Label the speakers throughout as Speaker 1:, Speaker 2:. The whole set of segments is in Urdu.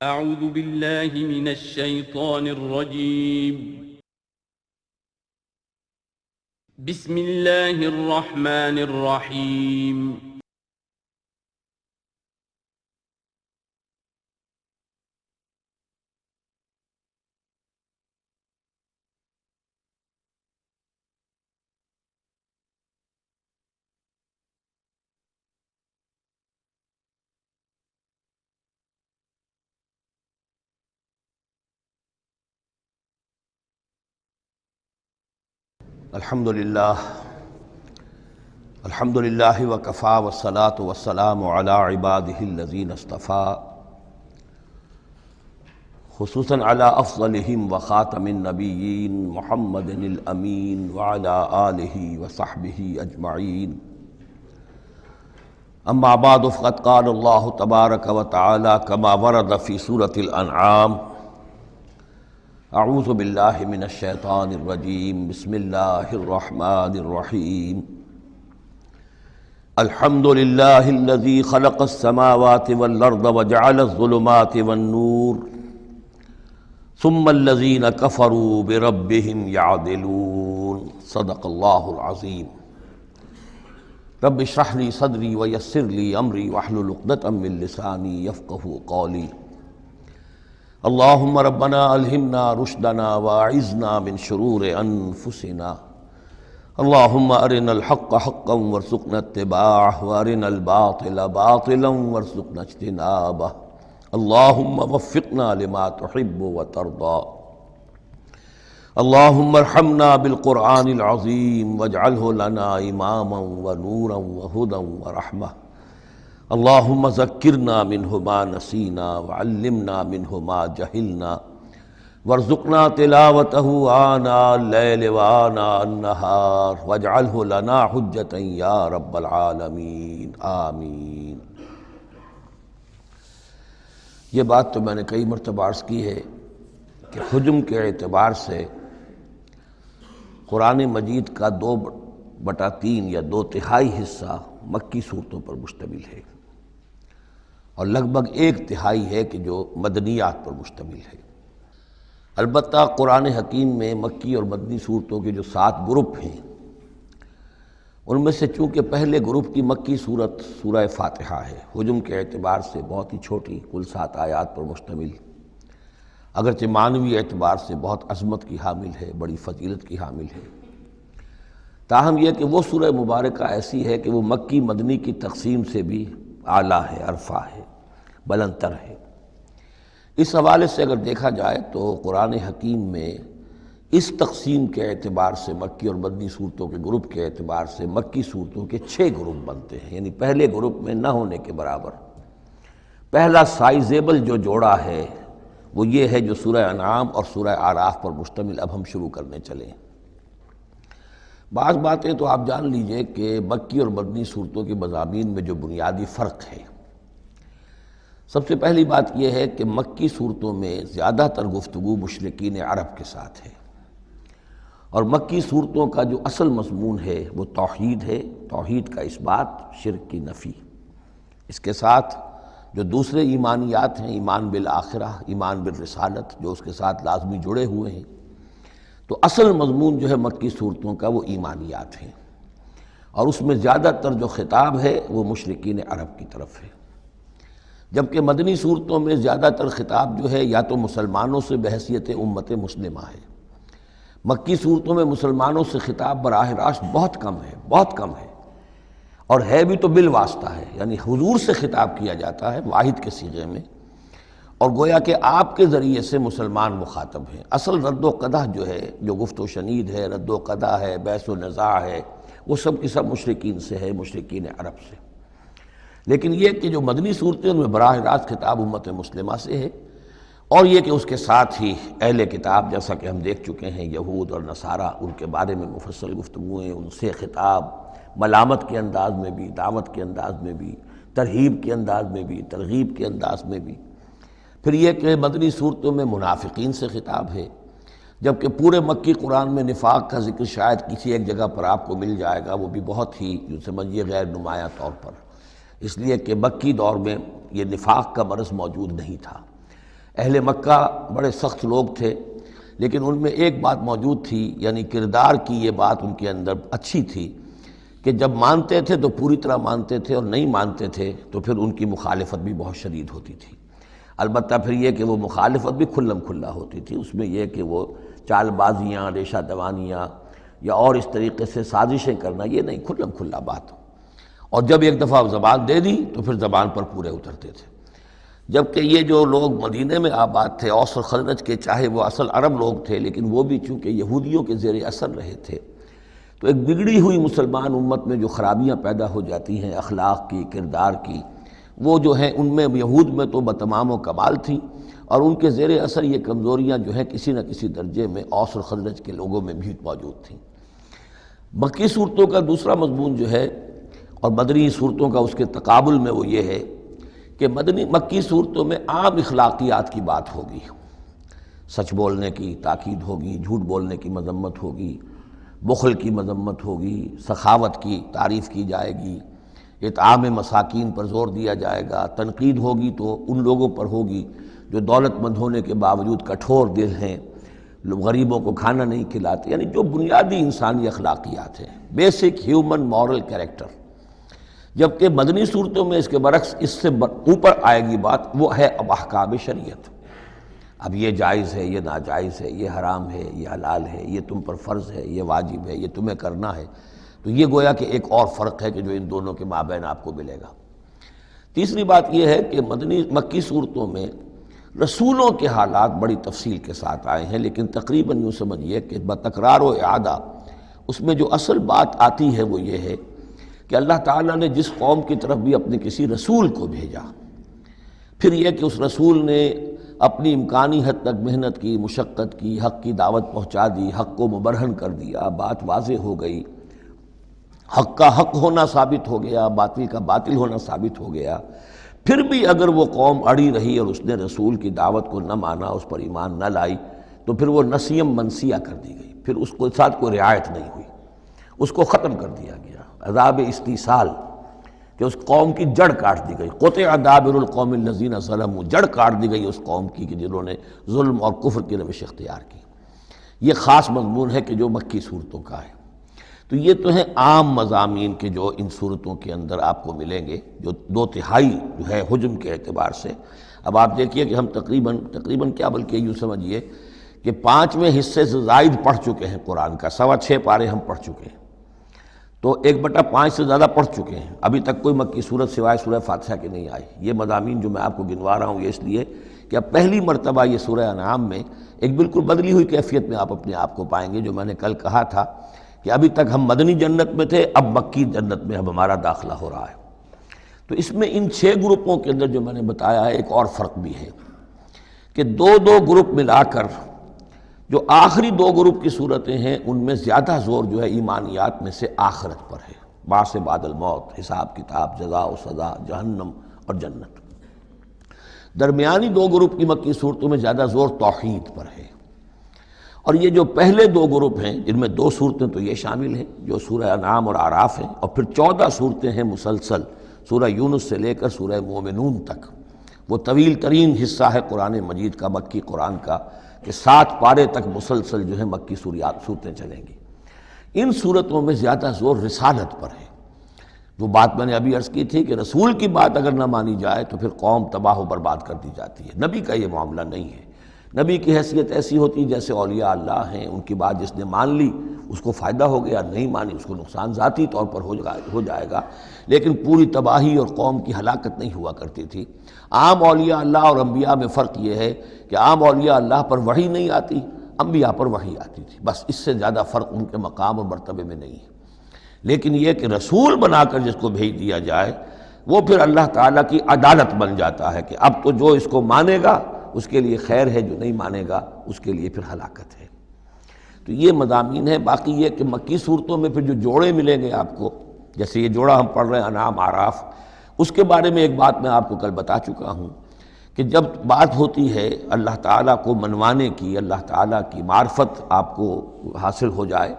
Speaker 1: اعوذ باللہ من الشیطان الرجیم بسم اللہ الرحمن الرحیم
Speaker 2: الحمد للہ وکفا والصلاة والسلام علی عبادہ الذین اصطفى خصوصاً علی افضلہم وخاتم النبیین محمد الامین وعلی آلہ وصحبہ اجمعین اما بعد فقد قال اللہ تبارک وتعالی کما ورد فی سورة الانعام اعوذ باللہ من الشیطان الرجیم بسم اللہ الرحمن الرحیم الحمد للہ الذی خلق السماوات والارض وجعل الظلمات والنور ثم الذین کفروا بربهم یعدلون صدق اللہ العظیم رب اشرح لی صدری ویسر لی امری واحلل عقدۃ من لسانی یفقہوا قولی اللہم ربنا الہمنا رشدنا واعذنا من شرور انفسنا اللہم ارنا الحق حقا وارزقنا اتباعہ وارنا الباطل باطلا وارزقنا اجتنابہ اللہم وفقنا لما تحب وترضى اللہم ارحمنا بالقرآن العظیم واجعلہ لنا اماما ونورا وہدا ورحمہ اللہم ذکرنا منہ ما نسینا وعلمنا منہ ما جہلنا وارزقنا تلاوتہ آناء اللیل وآناء النہار واجعلہ لنا حجتا یا رب العالمین آمین۔ یہ بات تو میں نے کئی مرتبہ عرض کی ہے کہ حجم کے اعتبار سے قرآن مجید کا 2/3 یا 2/3 حصہ مکی صورتوں پر مشتمل ہے، اور لگ بھگ 1/3 ہے کہ جو مدنیات پر مشتمل ہے۔ البتہ قرآن حکیم میں مکی اور مدنی صورتوں کے جو 7 گروپ ہیں، ان میں سے چونکہ پہلے گروپ کی مکی صورت سورہ فاتحہ ہے، حجم کے اعتبار سے بہت ہی چھوٹی، کل 7 آیات پر مشتمل، اگرچہ معنوی اعتبار سے بہت عظمت کی حامل ہے، بڑی فضیلت کی حامل ہے، تاہم یہ کہ وہ سورہ مبارکہ ایسی ہے کہ وہ مکی مدنی کی تقسیم سے بھی اعلیٰ ہے، ارفع ہے، بلندتر ہے۔ اس حوالے سے اگر دیکھا جائے تو قرآن حکیم میں اس تقسیم کے اعتبار سے مکی اور مدنی صورتوں کے گروپ کے اعتبار سے مکی صورتوں کے 6 گروپ بنتے ہیں، یعنی پہلے گروپ میں نہ ہونے کے برابر۔ پہلا سائزیبل جو جوڑا ہے وہ یہ ہے جو سورہ انعام اور سورہ اعراف پر مشتمل اب ہم شروع کرنے چلیں۔ بعض باتیں تو آپ جان لیجئے کہ مکی اور مدنی صورتوں کے مضامین میں جو بنیادی فرق ہے، سب سے پہلی بات یہ ہے کہ مکی صورتوں میں زیادہ تر گفتگو مشرکین عرب کے ساتھ ہے، اور مکی صورتوں کا جو اصل مضمون ہے وہ توحید ہے، توحید کا اثبات، شرک کی نفی۔ اس کے ساتھ جو دوسرے ایمانیات ہیں، ایمان بالآخرہ، ایمان بالرسالت، جو اس کے ساتھ لازمی جڑے ہوئے ہیں، تو اصل مضمون جو ہے مکی صورتوں کا وہ ایمانیات ہیں، اور اس میں زیادہ تر جو خطاب ہے وہ مشرکین عرب کی طرف ہے، جبکہ مدنی صورتوں میں زیادہ تر خطاب جو ہے یا تو مسلمانوں سے بحیثیت امت مسلمہ ہے۔ مکی صورتوں میں مسلمانوں سے خطاب براہ راست بہت کم ہے، بہت کم ہے، اور ہے بھی تو بالواسطہ ہے، یعنی حضور سے خطاب کیا جاتا ہے واحد کے صیغے میں، اور گویا کہ آپ کے ذریعے سے مسلمان مخاطب ہیں۔ اصل رد و قدح جو ہے، جو گفت و شنید ہے، رد و قدح ہے، بحث و نزاع ہے، وہ سب کی سب مشرکین سے ہے، مشرکین عرب سے۔ لیکن یہ کہ جو مدنی صورتیں ان میں براہ راست خطاب امت مسلمہ سے ہے، اور یہ کہ اس کے ساتھ ہی اہل کتاب، جیسا کہ ہم دیکھ چکے ہیں، یہود اور نصارہ، ان کے بارے میں مفصل گفتگویں، ان سے خطاب ملامت کے انداز میں بھی، دعوت کے انداز میں بھی، ترہیب کے انداز میں بھی، ترغیب کے انداز میں بھی۔ پھر یہ کہ مدنی صورتوں میں منافقین سے خطاب ہے، جبکہ پورے مکی قرآن میں نفاق کا ذکر شاید کسی ایک جگہ پر آپ کو مل جائے گا، وہ بھی بہت ہی جو سمجھیے غیر نمایاں طور پر، اس لیے کہ مکی دور میں یہ نفاق کا مرض موجود نہیں تھا۔ اہل مکہ بڑے سخت لوگ تھے، لیکن ان میں ایک بات موجود تھی، یعنی کردار کی یہ بات ان کے اندر اچھی تھی کہ جب مانتے تھے تو پوری طرح مانتے تھے، اور نہیں مانتے تھے تو پھر ان کی مخالفت بھی بہت شدید ہوتی تھی۔ البتہ پھر یہ کہ وہ مخالفت بھی کھلم کھلا ہوتی تھی، اس میں یہ کہ وہ چال بازیاں، ریشہ دوانیاں یا اور اس طریقے سے سازشیں کرنا، یہ نہیں، کھلم کھلا بات۔ اور جب ایک دفعہ زبان دے دی تو پھر زبان پر پورے اترتے تھے۔ جبکہ یہ جو لوگ مدینے میں آباد تھے، اوس اور خزرج کے، چاہے وہ اصل عرب لوگ تھے لیکن وہ بھی چونکہ یہودیوں کے زیر اثر رہے تھے، تو ایک بگڑی ہوئی مسلمان امت میں جو خرابیاں پیدا ہو جاتی ہیں اخلاق کی، کردار کی، وہ جو ہیں ان میں یہود میں تو بتمام و کمال تھی، اور ان کے زیر اثر یہ کمزوریاں جو ہیں کسی نہ کسی درجے میں اوس اور خزرج کے لوگوں میں بھی موجود تھیں۔ مکی صورتوں کا دوسرا مضمون جو ہے اور مدنی صورتوں کا اس کے تقابل میں وہ یہ ہے کہ مکی صورتوں میں عام اخلاقیات کی بات ہوگی، سچ بولنے کی تاکید ہوگی، جھوٹ بولنے کی مذمت ہوگی، بخل کی مذمت ہوگی، سخاوت کی تعریف کی جائے گی، اطعام مساکین پر زور دیا جائے گا، تنقید ہوگی تو ان لوگوں پر ہوگی جو دولت مند ہونے کے باوجود کٹھور دل ہیں، غریبوں کو کھانا نہیں کھلاتے، یعنی جو بنیادی انسانی اخلاقیات ہیں، بیسک ہیومن مورل کیریکٹر۔ جبکہ مدنی صورتوں میں اس کے برعکس اس سے اوپر آئے گی بات، وہ ہے اب احکام شریعت۔ اب یہ جائز ہے، یہ ناجائز ہے، یہ حرام ہے، یہ حلال ہے، یہ تم پر فرض ہے، یہ واجب ہے، یہ تمہیں کرنا ہے۔ تو یہ گویا کہ ایک اور فرق ہے کہ جو ان دونوں کے مابین آپ کو ملے گا۔ تیسری بات یہ ہے کہ مکی صورتوں میں رسولوں کے حالات بڑی تفصیل کے ساتھ آئے ہیں، لیکن تقریباً یوں سمجھیے کہ بتکرار و اعادہ اس میں جو اصل بات آتی ہے وہ یہ ہے کہ اللہ تعالیٰ نے جس قوم کی طرف بھی اپنے کسی رسول کو بھیجا، پھر یہ کہ اس رسول نے اپنی امکانی حد تک محنت کی، مشقت کی، حق کی دعوت پہنچا دی، حق کو مبرہن کر دیا، بات واضح ہو گئی، حق کا حق ہونا ثابت ہو گیا، باطل کا باطل ہونا ثابت ہو گیا، پھر بھی اگر وہ قوم اڑی رہی اور اس نے رسول کی دعوت کو نہ مانا، اس پر ایمان نہ لائی، تو پھر وہ نسیم منسیہ کر دی گئی، پھر اس کو ساتھ کوئی رعایت نہیں ہوئی، اس کو ختم کر دیا گیا، عذاب استیصال، کہ اس قوم کی جڑ کاٹ دی گئی، قطع دابر القوم الذین ظلموا، جڑ کاٹ دی گئی اس قوم کی کہ جنہوں نے ظلم اور کفر کی روش اختیار کی۔ یہ خاص مضمون ہے کہ جو مکی صورتوں کا ہے۔ تو یہ تو ہیں عام مضامین کے جو ان صورتوں کے اندر آپ کو ملیں گے، جو 2/3 جو ہے حجم کے اعتبار سے۔ اب آپ دیکھیے کہ ہم تقریباً کیا بلکہ یوں سمجھیے کہ 5ویں حصے سے زائد پڑھ چکے ہیں قرآن کا، 6.25 پارے ہم پڑھ چکے ہیں، تو 1/5 سے زیادہ پڑھ چکے ہیں۔ ابھی تک کوئی مکی صورت سوائے سورہ فاتحہ کے نہیں آئی۔ یہ مضامین جو میں آپ کو گنوا رہا ہوں یہ اس لیے کہ اب پہلی مرتبہ یہ سورہ انعام میں ایک بالکل بدلی ہوئی کیفیت میں آپ اپنے آپ کو پائیں گے، جو میں نے کل کہا تھا کہ ابھی تک ہم مدنی جنت میں تھے، اب مکی جنت میں اب ہمارا داخلہ ہو رہا ہے۔ تو اس میں ان 6 گروپوں کے اندر جو میں نے بتایا ہے ایک اور فرق بھی ہے کہ 2 گروپ ملا کر جو آخری 2 گروپ کی صورتیں ہیں ان میں زیادہ زور جو ہے ایمانیات میں سے آخرت پر ہے، بعث بعد الموت، حساب کتاب، جزا و سزا، جہنم اور جنت۔ درمیانی 2 گروپ کی مکی صورتوں میں زیادہ زور توحید پر ہے۔ اور یہ جو پہلے 2 گروپ ہیں جن میں 2 صورتیں تو یہ شامل ہیں جو سورہ انعام اور اعراف ہیں، اور پھر 14 صورتیں ہیں مسلسل سورہ یونس سے لے کر سورہ مومنون تک۔ وہ طویل ترین حصہ ہے قرآن مجید کا، مکی قرآن کا، کہ 7 پارے تک مسلسل جو ہے مکی صورتیں چلیں گی۔ ان صورتوں میں زیادہ زور رسالت پر ہے۔ جو بات میں نے ابھی عرض کی تھی کہ رسول کی بات اگر نہ مانی جائے تو پھر قوم تباہ و برباد کر دی جاتی ہے۔ نبی کا یہ معاملہ نہیں ہے۔ نبی کی حیثیت ایسی ہوتی جیسے اولیاء اللہ ہیں، ان کی بات جس نے مان لی اس کو فائدہ ہو گیا، نہیں مانی اس کو نقصان ذاتی طور پر ہو جائے گا، لیکن پوری تباہی اور قوم کی ہلاکت نہیں ہوا کرتی تھی۔ عام اولیاء اللہ اور انبیاء میں فرق یہ ہے کہ عام اولیاء اللہ پر وحی نہیں آتی، انبیاء پر وحی آتی تھی، بس اس سے زیادہ فرق ان کے مقام اور مرتبے میں نہیں ہے۔ لیکن یہ کہ رسول بنا کر جس کو بھیج دیا جائے وہ پھر اللہ تعالیٰ کی عدالت بن جاتا ہے کہ اب تو جو اس کو مانے گا اس کے لیے خیر ہے، جو نہیں مانے گا اس کے لیے پھر ہلاکت ہے۔ تو یہ مضامین ہے۔ باقی یہ کہ مکی صورتوں میں پھر جو جوڑے ملیں گے آپ کو، جیسے یہ جوڑا ہم پڑھ رہے ہیں انعام اعراف، اس کے بارے میں ایک بات میں آپ کو کل بتا چکا ہوں کہ جب بات ہوتی ہے اللہ تعالیٰ کو منوانے کی، اللہ تعالیٰ کی معرفت آپ کو حاصل ہو جائے،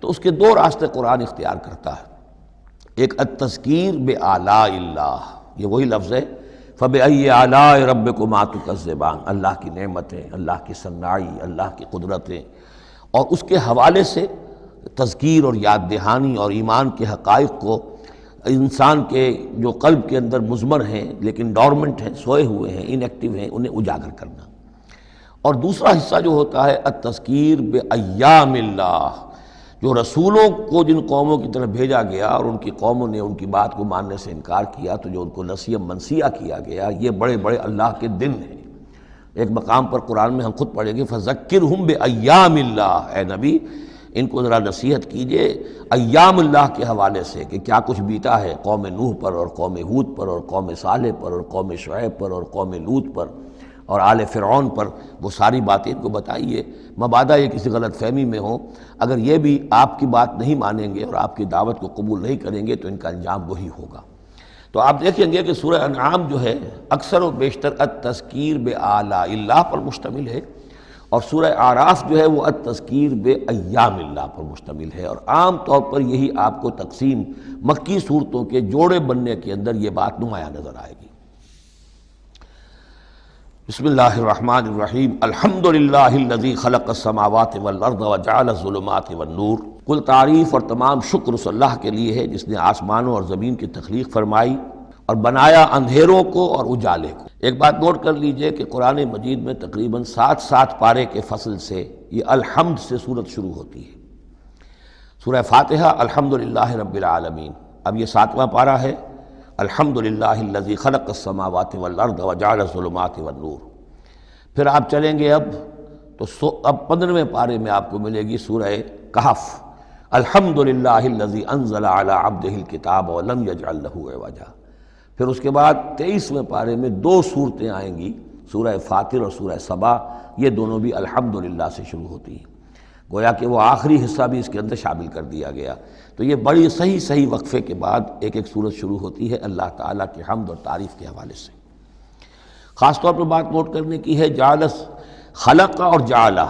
Speaker 2: تو اس کے 2 راستے قرآن اختیار کرتا ہے۔ ایک التذکیر بآلاء اللہ، یہ وہی لفظ ہے فَبِأَيِّ آلَاءِ رَبِّكُمَا تُكَذِّبَانِ، اللہ کی نعمتیں، اللہ کی صنائی، اللہ کی قدرتیں، اور اس کے حوالے سے تذکیر اور یاد دہانی اور ایمان کے حقائق کو انسان کے جو قلب کے اندر مضمر ہیں لیکن ڈورمنٹ ہیں، سوئے ہوئے ہیں، ان ایکٹیو ہیں، انہیں اجاگر کرنا۔ اور دوسرا حصہ جو ہوتا ہے التذکیر بایام اللہ، جو رسولوں کو جن قوموں کی طرف بھیجا گیا اور ان کی قوموں نے ان کی بات کو ماننے سے انکار کیا تو جو ان کو نسیہ منسیہ کیا گیا، یہ بڑے بڑے اللہ کے دن ہیں۔ ایک مقام پر قرآن میں ہم خود پڑھیں گے فذکرہم بایام اللہ، اے نبی ان کو ذرا نصیحت کیجئے ایام اللہ کے حوالے سے کہ کیا کچھ بیتا ہے قوم نوح پر اور قوم ہود پر اور قوم صالح پر اور قوم شعیب پر اور قوم لوط پر اور آل فرعون پر، وہ ساری باتیں ان کو بتائیے، مبادا یہ کسی غلط فہمی میں ہوں، اگر یہ بھی آپ کی بات نہیں مانیں گے اور آپ کی دعوت کو قبول نہیں کریں گے تو ان کا انجام وہی ہوگا۔ تو آپ دیکھیں گے کہ سورہ انعام جو ہے اکثر و بیشتر التذکیر بآلاء اللہ پر مشتمل ہے، اور سورہ اعراف جو ہے وہ التذکیر بایام اللہ پر مشتمل ہے، اور عام طور پر یہی آپ کو تقسیم مکی صورتوں کے جوڑے بننے کے اندر یہ بات نمایاں نظر آئے گی۔ بسم اللہ الرحمن الرحیم، الحمدللہ الذی خلق السماوات والارض وجعل الظلمات والنور۔ کل تعریف اور تمام شکر اس اللہ کے لیے ہے جس نے آسمانوں اور زمین کی تخلیق فرمائی اور بنایا اندھیروں کو اور اجالے کو۔ ایک بات نوٹ کر لیجئے کہ قرآن مجید میں تقریباً 7 پارے کے فصل سے یہ الحمد سے سورت شروع ہوتی ہے۔ سورہ فاتحہ الحمدللہ رب العالمین، اب یہ 7واں پارہ ہے، الحمدللہ الذی خلق السماوات والارض وجعل الظلمات والنور۔ پھر آپ چلیں گے اب 15ویں پارے میں آپ کو ملے گی سورہ کہف، الحمدللہ الذی انزل علی عبدہ الکتاب ولم یجعل لہ عوجا۔ پھر اس کے بعد 23ویں پارے میں 2 صورتیں آئیں گی، سورہ فاطر اور سورہ سبا، یہ دونوں بھی الحمدللہ سے شروع ہوتی ہیں، گویا کہ وہ آخری حصہ بھی اس کے اندر شامل کر دیا گیا۔ تو یہ بڑی صحیح وقفے کے بعد ایک سورت شروع ہوتی ہے اللہ تعالیٰ کے حمد اور تعریف کے حوالے سے۔ خاص طور پر بات نوٹ کرنے کی ہے جعلس، خلق اور جعلہ،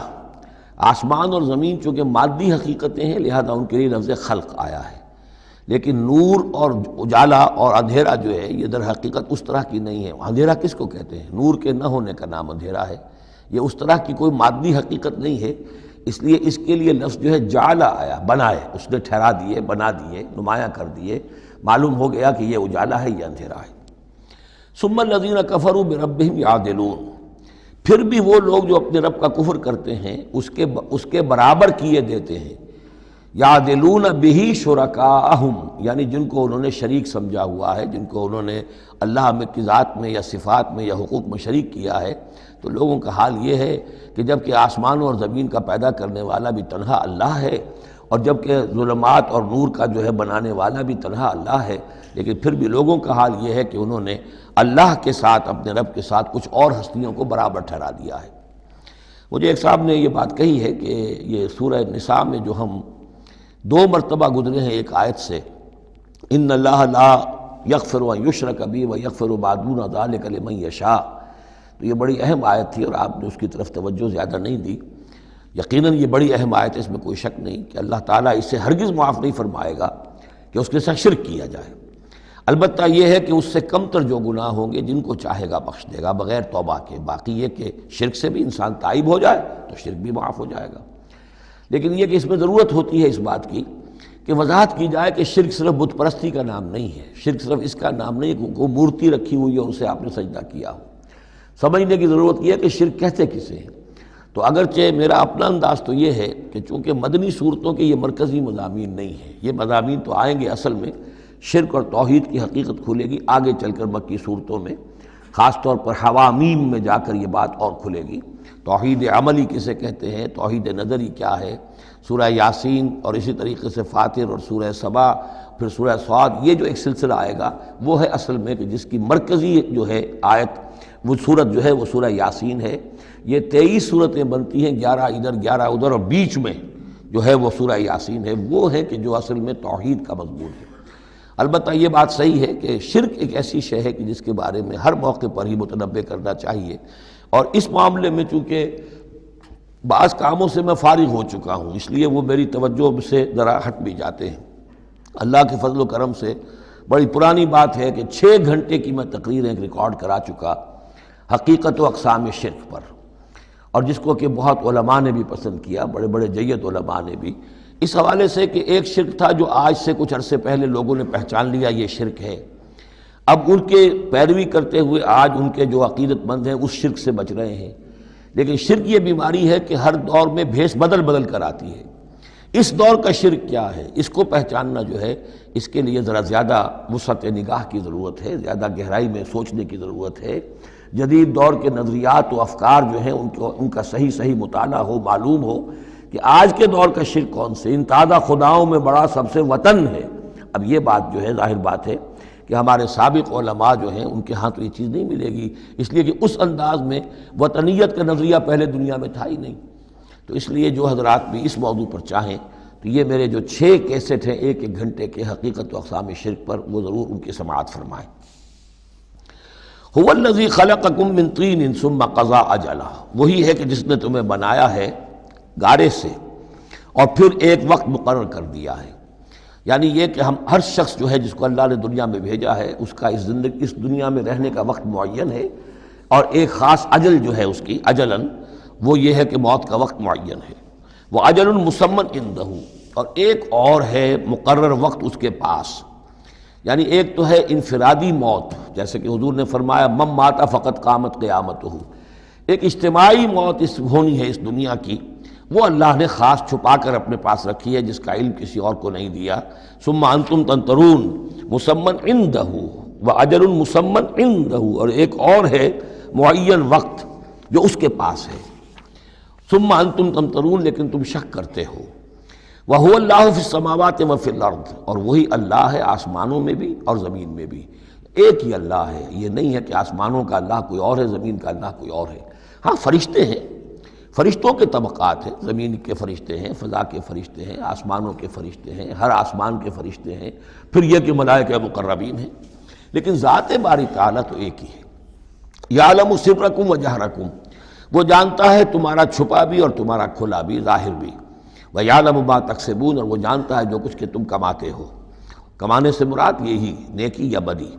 Speaker 2: آسمان اور زمین چونکہ مادی حقیقتیں ہیں لہذا ان کے لیے لفظ خلق آیا ہے، لیکن نور اور اجالا اور اندھیرا جو ہے یہ در حقیقت اس طرح کی نہیں ہے۔ اندھیرا کس کو کہتے ہیں؟ نور کے نہ ہونے کا نام اندھیرا ہے، یہ اس طرح کی کوئی مادی حقیقت نہیں ہے، اس لیے اس کے لیے لفظ جو ہے جعلا آیا، بنائے، اس نے ٹھہرا دیے، بنا دیے، نمایاں کر دیے، معلوم ہو گیا کہ یہ اجالا ہے، یہ اندھیرا ہے۔ ثم الذین کفروا بربہم یعدلون، پھر بھی وہ لوگ جو اپنے رب کا کفر کرتے ہیں اس کے برابر کیے دیتے ہیں، یعدلون بہ شرکاءہم، یعنی جن کو انہوں نے شریک سمجھا ہوا ہے، جن کو انہوں نے اللہ کی ذات میں یا صفات میں یا حقوق میں شریک کیا ہے، تو لوگوں کا حال یہ ہے کہ جب کہ آسمانوں اور زمین کا پیدا کرنے والا بھی تنہا اللہ ہے، اور جب کہ ظلمات اور نور کا جو ہے بنانے والا بھی تنہا اللہ ہے، لیکن پھر بھی لوگوں کا حال یہ ہے کہ انہوں نے اللہ کے ساتھ، اپنے رب کے ساتھ کچھ اور ہستیوں کو برابر ٹھہرا دیا ہے۔ مجھے ایک صاحب نے یہ بات کہی ہے کہ یہ سورہ نساء میں جو ہم 2 مرتبہ گزرے ہیں ایک آیت سے، ان اللہ لا یغفر ان یشرک بہ ویغفر ما دون ذلک لمن یشاء، تو یہ بڑی اہم آیت تھی اور آپ نے اس کی طرف توجہ زیادہ نہیں دی۔ یقیناً یہ بڑی اہم آیت ہے، اس میں کوئی شک نہیں کہ اللہ تعالیٰ اس سے ہرگز معاف نہیں فرمائے گا کہ اس کے ساتھ شرک کیا جائے۔ البتہ یہ ہے کہ اس سے کم تر جو گناہ ہوں گے جن کو چاہے گا بخش دے گا بغیر توبہ کے، باقی یہ کہ شرک سے بھی انسان تائب ہو جائے تو شرک بھی معاف ہو جائے گا۔ لیکن یہ کہ اس میں ضرورت ہوتی ہے اس بات کی کہ وضاحت کی جائے کہ شرک صرف بت پرستی کا نام نہیں ہے، شرک صرف اس کا نام نہیں ہے کہ کوئی مورتی رکھی ہوئی ہے اور اسے آپ نے سجدہ کیا ہو۔ سمجھنے کی ضرورت یہ ہے کہ شرک کہتے کسے ہیں۔ تو اگرچہ میرا اپنا انداز تو یہ ہے کہ چونکہ مدنی صورتوں کے یہ مرکزی مضامین نہیں ہیں، یہ مضامین تو آئیں گے، اصل میں شرک اور توحید کی حقیقت کھلے گی آگے چل کر مکی صورتوں میں، خاص طور پر حوامیم میں جا کر یہ بات اور کھلے گی۔ توحید عملی کسے کہتے ہیں، توحید نظری کیا ہے، سورہ یاسین اور اسی طریقے سے فاطر اور سورہ سبا، پھر سورہ صاد، یہ جو ایک سلسلہ آئے گا وہ ہے اصل میں کہ جس کی مرکزی جو ہے آیت، وہ صورت جو ہے وہ سورہ یاسین ہے۔ یہ 23 صورتیں بنتی ہیں، 11 ادھر 11 ادھر، اور بیچ میں جو ہے وہ سورہ یاسین ہے، وہ ہے کہ جو اصل میں توحید کا مضمون ہے۔ البتہ یہ بات صحیح ہے کہ شرک ایک ایسی شے ہے کہ جس کے بارے میں ہر موقع پر ہی متنبہ کرنا چاہیے، اور اس معاملے میں چونکہ بعض کاموں سے میں فارغ ہو چکا ہوں اس لیے وہ میری توجہ سے ذرا ہٹ بھی جاتے ہیں۔ اللہ کے فضل و کرم سے بڑی پرانی بات ہے کہ 6 گھنٹے کی میں تقریر ایک ریکارڈ کرا چکا حقیقت و اقسام شرک پر، اور جس کو کہ بہت علماء نے بھی پسند کیا، بڑے بڑے جید علماء نے بھی، اس حوالے سے کہ ایک شرک تھا جو آج سے کچھ عرصے پہلے لوگوں نے پہچان لیا یہ شرک ہے، اب ان کے پیروی کرتے ہوئے آج ان کے جو عقیدت مند ہیں اس شرک سے بچ رہے ہیں۔ لیکن شرک یہ بیماری ہے کہ ہر دور میں بھیس بدل بدل کر آتی ہے۔ اس دور کا شرک کیا ہے، اس کو پہچاننا جو ہے، اس کے لیے ذرا زیادہ وسعت نگاہ کی ضرورت ہے، زیادہ گہرائی میں سوچنے کی ضرورت ہے۔ جدید دور کے نظریات و افکار جو ہیں ان کا صحیح مطالعہ ہو، معلوم ہو کہ آج کے دور کا شرک کون سے، ان تازہ خداؤں میں بڑا سب سے وطن ہے۔ اب یہ بات جو ہے ظاہر بات ہے کہ ہمارے سابق علماء جو ہیں ان کے ہاں تو یہ چیز نہیں ملے گی، اس لیے کہ اس انداز میں وطنیت کا نظریہ پہلے دنیا میں تھا ہی نہیں۔ تو اس لیے جو حضرات بھی اس موضوع پر چاہیں تو یہ میرے جو 6 کیسٹ ہیں 1 گھنٹے کے حقیقت و اقسام شرک پر، وہ ضرور ان کی سماعت فرمائیں۔ هو الذی خلقکم من طین ثم قضى اجلا، وہی ہے کہ جس نے تمہیں بنایا ہے گارے سے اور پھر ایک وقت مقرر کر دیا ہے۔ یعنی یہ کہ ہم ہر شخص جو ہے جس کو اللہ نے دنیا میں بھیجا ہے اس کا اس دنیا میں رہنے کا وقت معین ہے، اور ایک خاص اجل جو ہے اس کی اجلاً وہ یہ ہے کہ موت کا وقت معین ہے۔ وہ اجل مسمن عندہ، اور ایک اور ہے مقرر وقت اس کے پاس۔ یعنی ایک تو ہے انفرادی موت، جیسے کہ حضور نے فرمایا من مات فقط قامت قیامتہ، ایک اجتماعی موت ہونی ہے اس دنیا کی، وہ اللہ نے خاص چھپا کر اپنے پاس رکھی ہے، جس کا علم کسی اور کو نہیں دیا۔ ثم انتم تنطرون مسمن عندہ واجل مسمن عندہ، اور ایک اور ہے معین وقت جو اس کے پاس ہے۔ ثم انتم تنطرون، لیکن تم شک کرتے ہو۔ وَهُوَ اللَّهُ فِي السَّمَاوَاتِ وَفِي الْأَرْضِ، اور وہی اللہ ہے آسمانوں میں بھی اور زمین میں بھی، ایک ہی اللہ ہے۔ یہ نہیں ہے کہ آسمانوں کا اللہ کوئی اور ہے، زمین کا اللہ کوئی اور ہے۔ ہاں فرشتے ہیں، فرشتوں کے طبقات ہیں، زمین کے فرشتے ہیں، فضا کے فرشتے ہیں، آسمانوں کے فرشتے ہیں، ہر آسمان کے فرشتے ہیں، پھر یہ کہ ملائکہ مقربین ہیں، لیکن ذات باری تعالیٰ تو ایک ہی ہے۔ یعلم سرکم و جہرکم، وہ جانتا ہے تمہارا چھپا بھی اور تمہارا کھلا بھی، ظاہر بھی۔ وَيَعْلَمُ مَا تَكْسِبُونَ، اور وہ جانتا ہے جو کچھ کہ تم کماتے ہو۔ کمانے سے مراد یہی نیکی یا بدی۔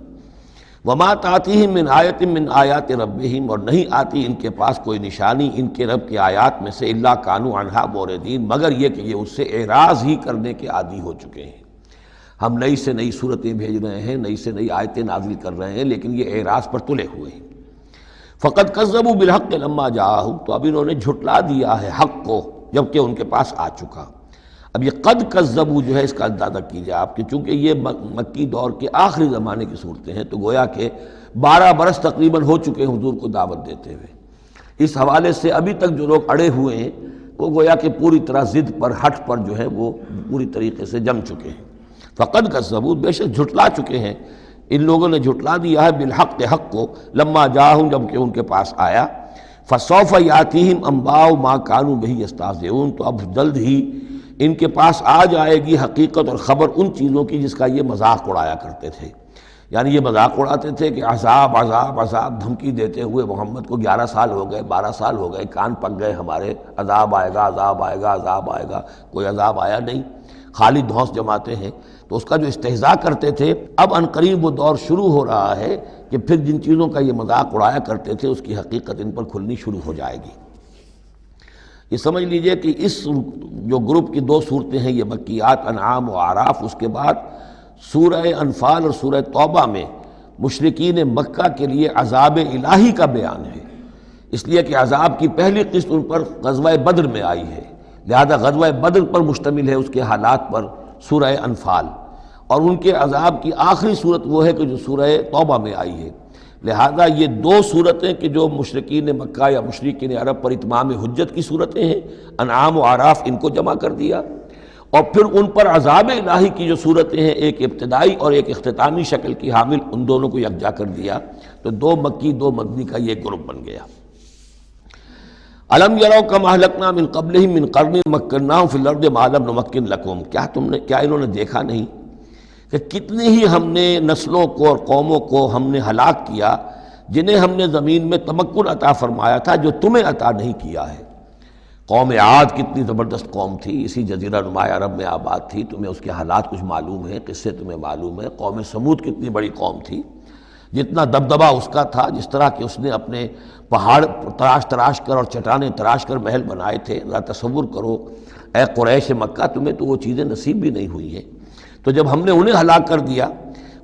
Speaker 2: وَمَا تَأْتِيهِم مِّنْ آیَةٍ مِّنْ آیَاتِ رَبِّهِمْ، اور نہیں آتی ان کے پاس کوئی نشانی ان کے رب کی آیات میں سے، إِلَّا كَانُوا عَنْهَا مُعْرِضِينَ، مگر یہ کہ یہ اس سے اعراض ہی کرنے کے عادی ہو چکے ہیں۔ ہم نئی سے نئی صورتیں بھیج رہے ہیں، نئی سے نئی آیتیں نازل کر رہے ہیں، لیکن یہ اعراض پر تلے ہوئے ہیں۔ فَقَدْ كَذَّبُوا بِالْحَقِّ لَمَّا جَاءَهُمْ، تو اب انہوں نے جھٹلا دیا ہے حق کو جبکہ ان کے پاس آ چکا۔ اب یہ قد کذبوا جو ہے اس کا اندازہ کیجئے آپ کہ چونکہ یہ مکی دور کے آخری زمانے کی صورتیں ہیں، تو گویا کہ 12 برس تقریباً ہو چکے ہیں حضور کو دعوت دیتے ہوئے۔ اس حوالے سے ابھی تک جو لوگ اڑے ہوئے ہیں وہ گویا کہ پوری طرح ضد پر، ہٹ پر جو ہے وہ پوری طریقے سے جم چکے ہیں۔ فقد کذبوا، بے شک جھٹلا چکے ہیں، ان لوگوں نے جھٹلا دیا ہے بالحق، حق کو، لما جاءہم، جب کہ ان کے پاس آیا، فسوف یاتیہم انباء ما کانوا بہ یستہزئون، تو اب جلد ہی ان کے پاس آ جائے گی حقیقت اور خبر ان چیزوں کی جس کا یہ مذاق اڑایا کرتے تھے۔ یعنی یہ مذاق اڑاتے تھے کہ عذاب عذاب عذاب، دھمکی دیتے ہوئے محمد کو 11 سال ہو گئے، 12 سال ہو گئے، کان پک گئے ہمارے، عذاب آئے گا عذاب آئے گا عذاب آئے گا، کوئی عذاب آیا نہیں، خالی دھونس جماتے ہیں۔ تو اس کا جو استہزاء کرتے تھے، اب عنقریب وہ دور شروع ہو رہا ہے کہ پھر جن چیزوں کا یہ مذاق اڑایا کرتے تھے اس کی حقیقت ان پر کھلنی شروع ہو جائے گی۔ یہ سمجھ لیجئے کہ اس جو گروپ کی 2 صورتیں ہیں، یہ مکیات انعام و اعراف، اس کے بعد سورہ انفال اور سورہ توبہ میں مشرکین مکہ کے لیے عذاب الہی کا بیان ہے، اس لیے کہ عذاب کی پہلی قسط ان پر غزوہ بدر میں آئی ہے، لہذا غزوہ بدر پر مشتمل ہے اس کے حالات پر سورہ انفال، اور ان کے عذاب کی آخری صورت وہ ہے کہ جو سورہ توبہ میں آئی ہے۔ لہذا یہ 2 صورتیں کہ جو مشرکین مکہ یا مشرکین عرب پر اتمام حجت کی صورتیں ہیں، انعام و اعراف، ان کو جمع کر دیا، اور پھر ان پر عذاب الہی کی جو صورتیں ہیں، ایک ابتدائی اور ایک اختتامی شکل کی حامل، ان دونوں کو یکجا کر دیا، تو 2 مکی 2 مدنی کا یہ گروپ بن گیا۔ الم یروا کما اہلکنا من قبلہم من قرن مکناہم فی الارض ما لم نمکن لکم، کیا انہوں نے دیکھا نہیں کہ کتنی ہی ہم نے نسلوں کو اور قوموں کو ہم نے ہلاک کیا جنہیں ہم نے زمین میں تمکن عطا فرمایا تھا جو تمہیں عطا نہیں کیا ہے۔ قوم عاد کتنی زبردست قوم تھی، اسی جزیرہ نما عرب میں آباد تھی، تمہیں اس کے حالات کچھ معلوم ہیں، قصے تمہیں معلوم ہیں۔ قوم سمود کتنی بڑی قوم تھی، جتنا دبدبا اس کا تھا، جس طرح کہ اس نے اپنے پہاڑ تراش کر اور چٹانیں تراش کر محل بنائے تھے، ذرا تصور کرو اے قریش مکہ، تمہیں تو وہ چیزیں نصیب بھی نہیں ہوئی ہیں۔ تو جب ہم نے انہیں ہلاک کر دیا،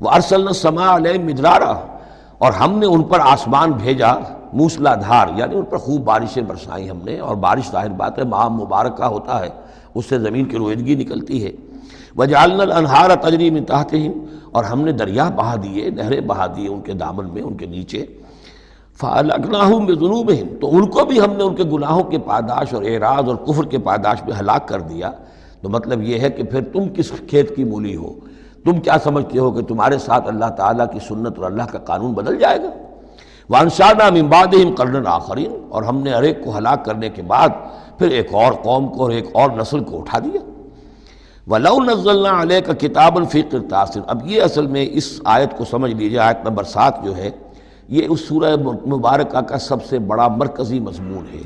Speaker 2: وَأَرْسَلْنَا السَّمَاءَ عَلَيْهِمْ مِدْرَارًا، اور ہم نے ان پر آسمان بھیجا موسلا دھار، یعنی ان پر خوب بارشیں برسائیں ہم نے، اور بارش ظاہر بات ہے ماہ مبارک کا ہوتا ہے، اس سے زمین کی رویدگی نکلتی ہے۔ وَجَعَلْنَا الْأَنْهَارَ تَجْرِي مِن تَحْتِهِمْ، اور ہم نے دریا بہا دیے، نہریں بہا دیے ان کے دامن میں، ان کے نیچے۔ فَأَهْلَكْنَاهُمْ بِذُنُوبِهِمْ، تو ان کو بھی ہم نے ان کے گناہوں کے پاداش اور اعراض اور کفر کے پاداش میں ہلاک کر دیا۔ تو مطلب یہ ہے کہ پھر تم کس کھیت کی مولی ہو، تم کیا سمجھتے ہو کہ تمہارے ساتھ اللہ تعالیٰ کی سنت اور اللہ کا قانون بدل جائے گا؟ وَأَنشَأْنَا مِن بَعْدِهِمْ قَرْنًا آخَرِينَ، اور ہم نے ہر ایک کو ہلاک کرنے کے بعد پھر ایک اور قوم کو اور ایک اور نسل کو اٹھا دیا۔ وَلَوْ نَزَّلْنَا عَلَيْكَ كِتَابًا فِي قِرْطَاسٍ، اب یہ اصل میں اس آیت کو سمجھ لیجیے، آیت نمبر 7 جو ہے یہ اس سورہ مبارکہ کا سب سے بڑا مرکزی مضمون ہے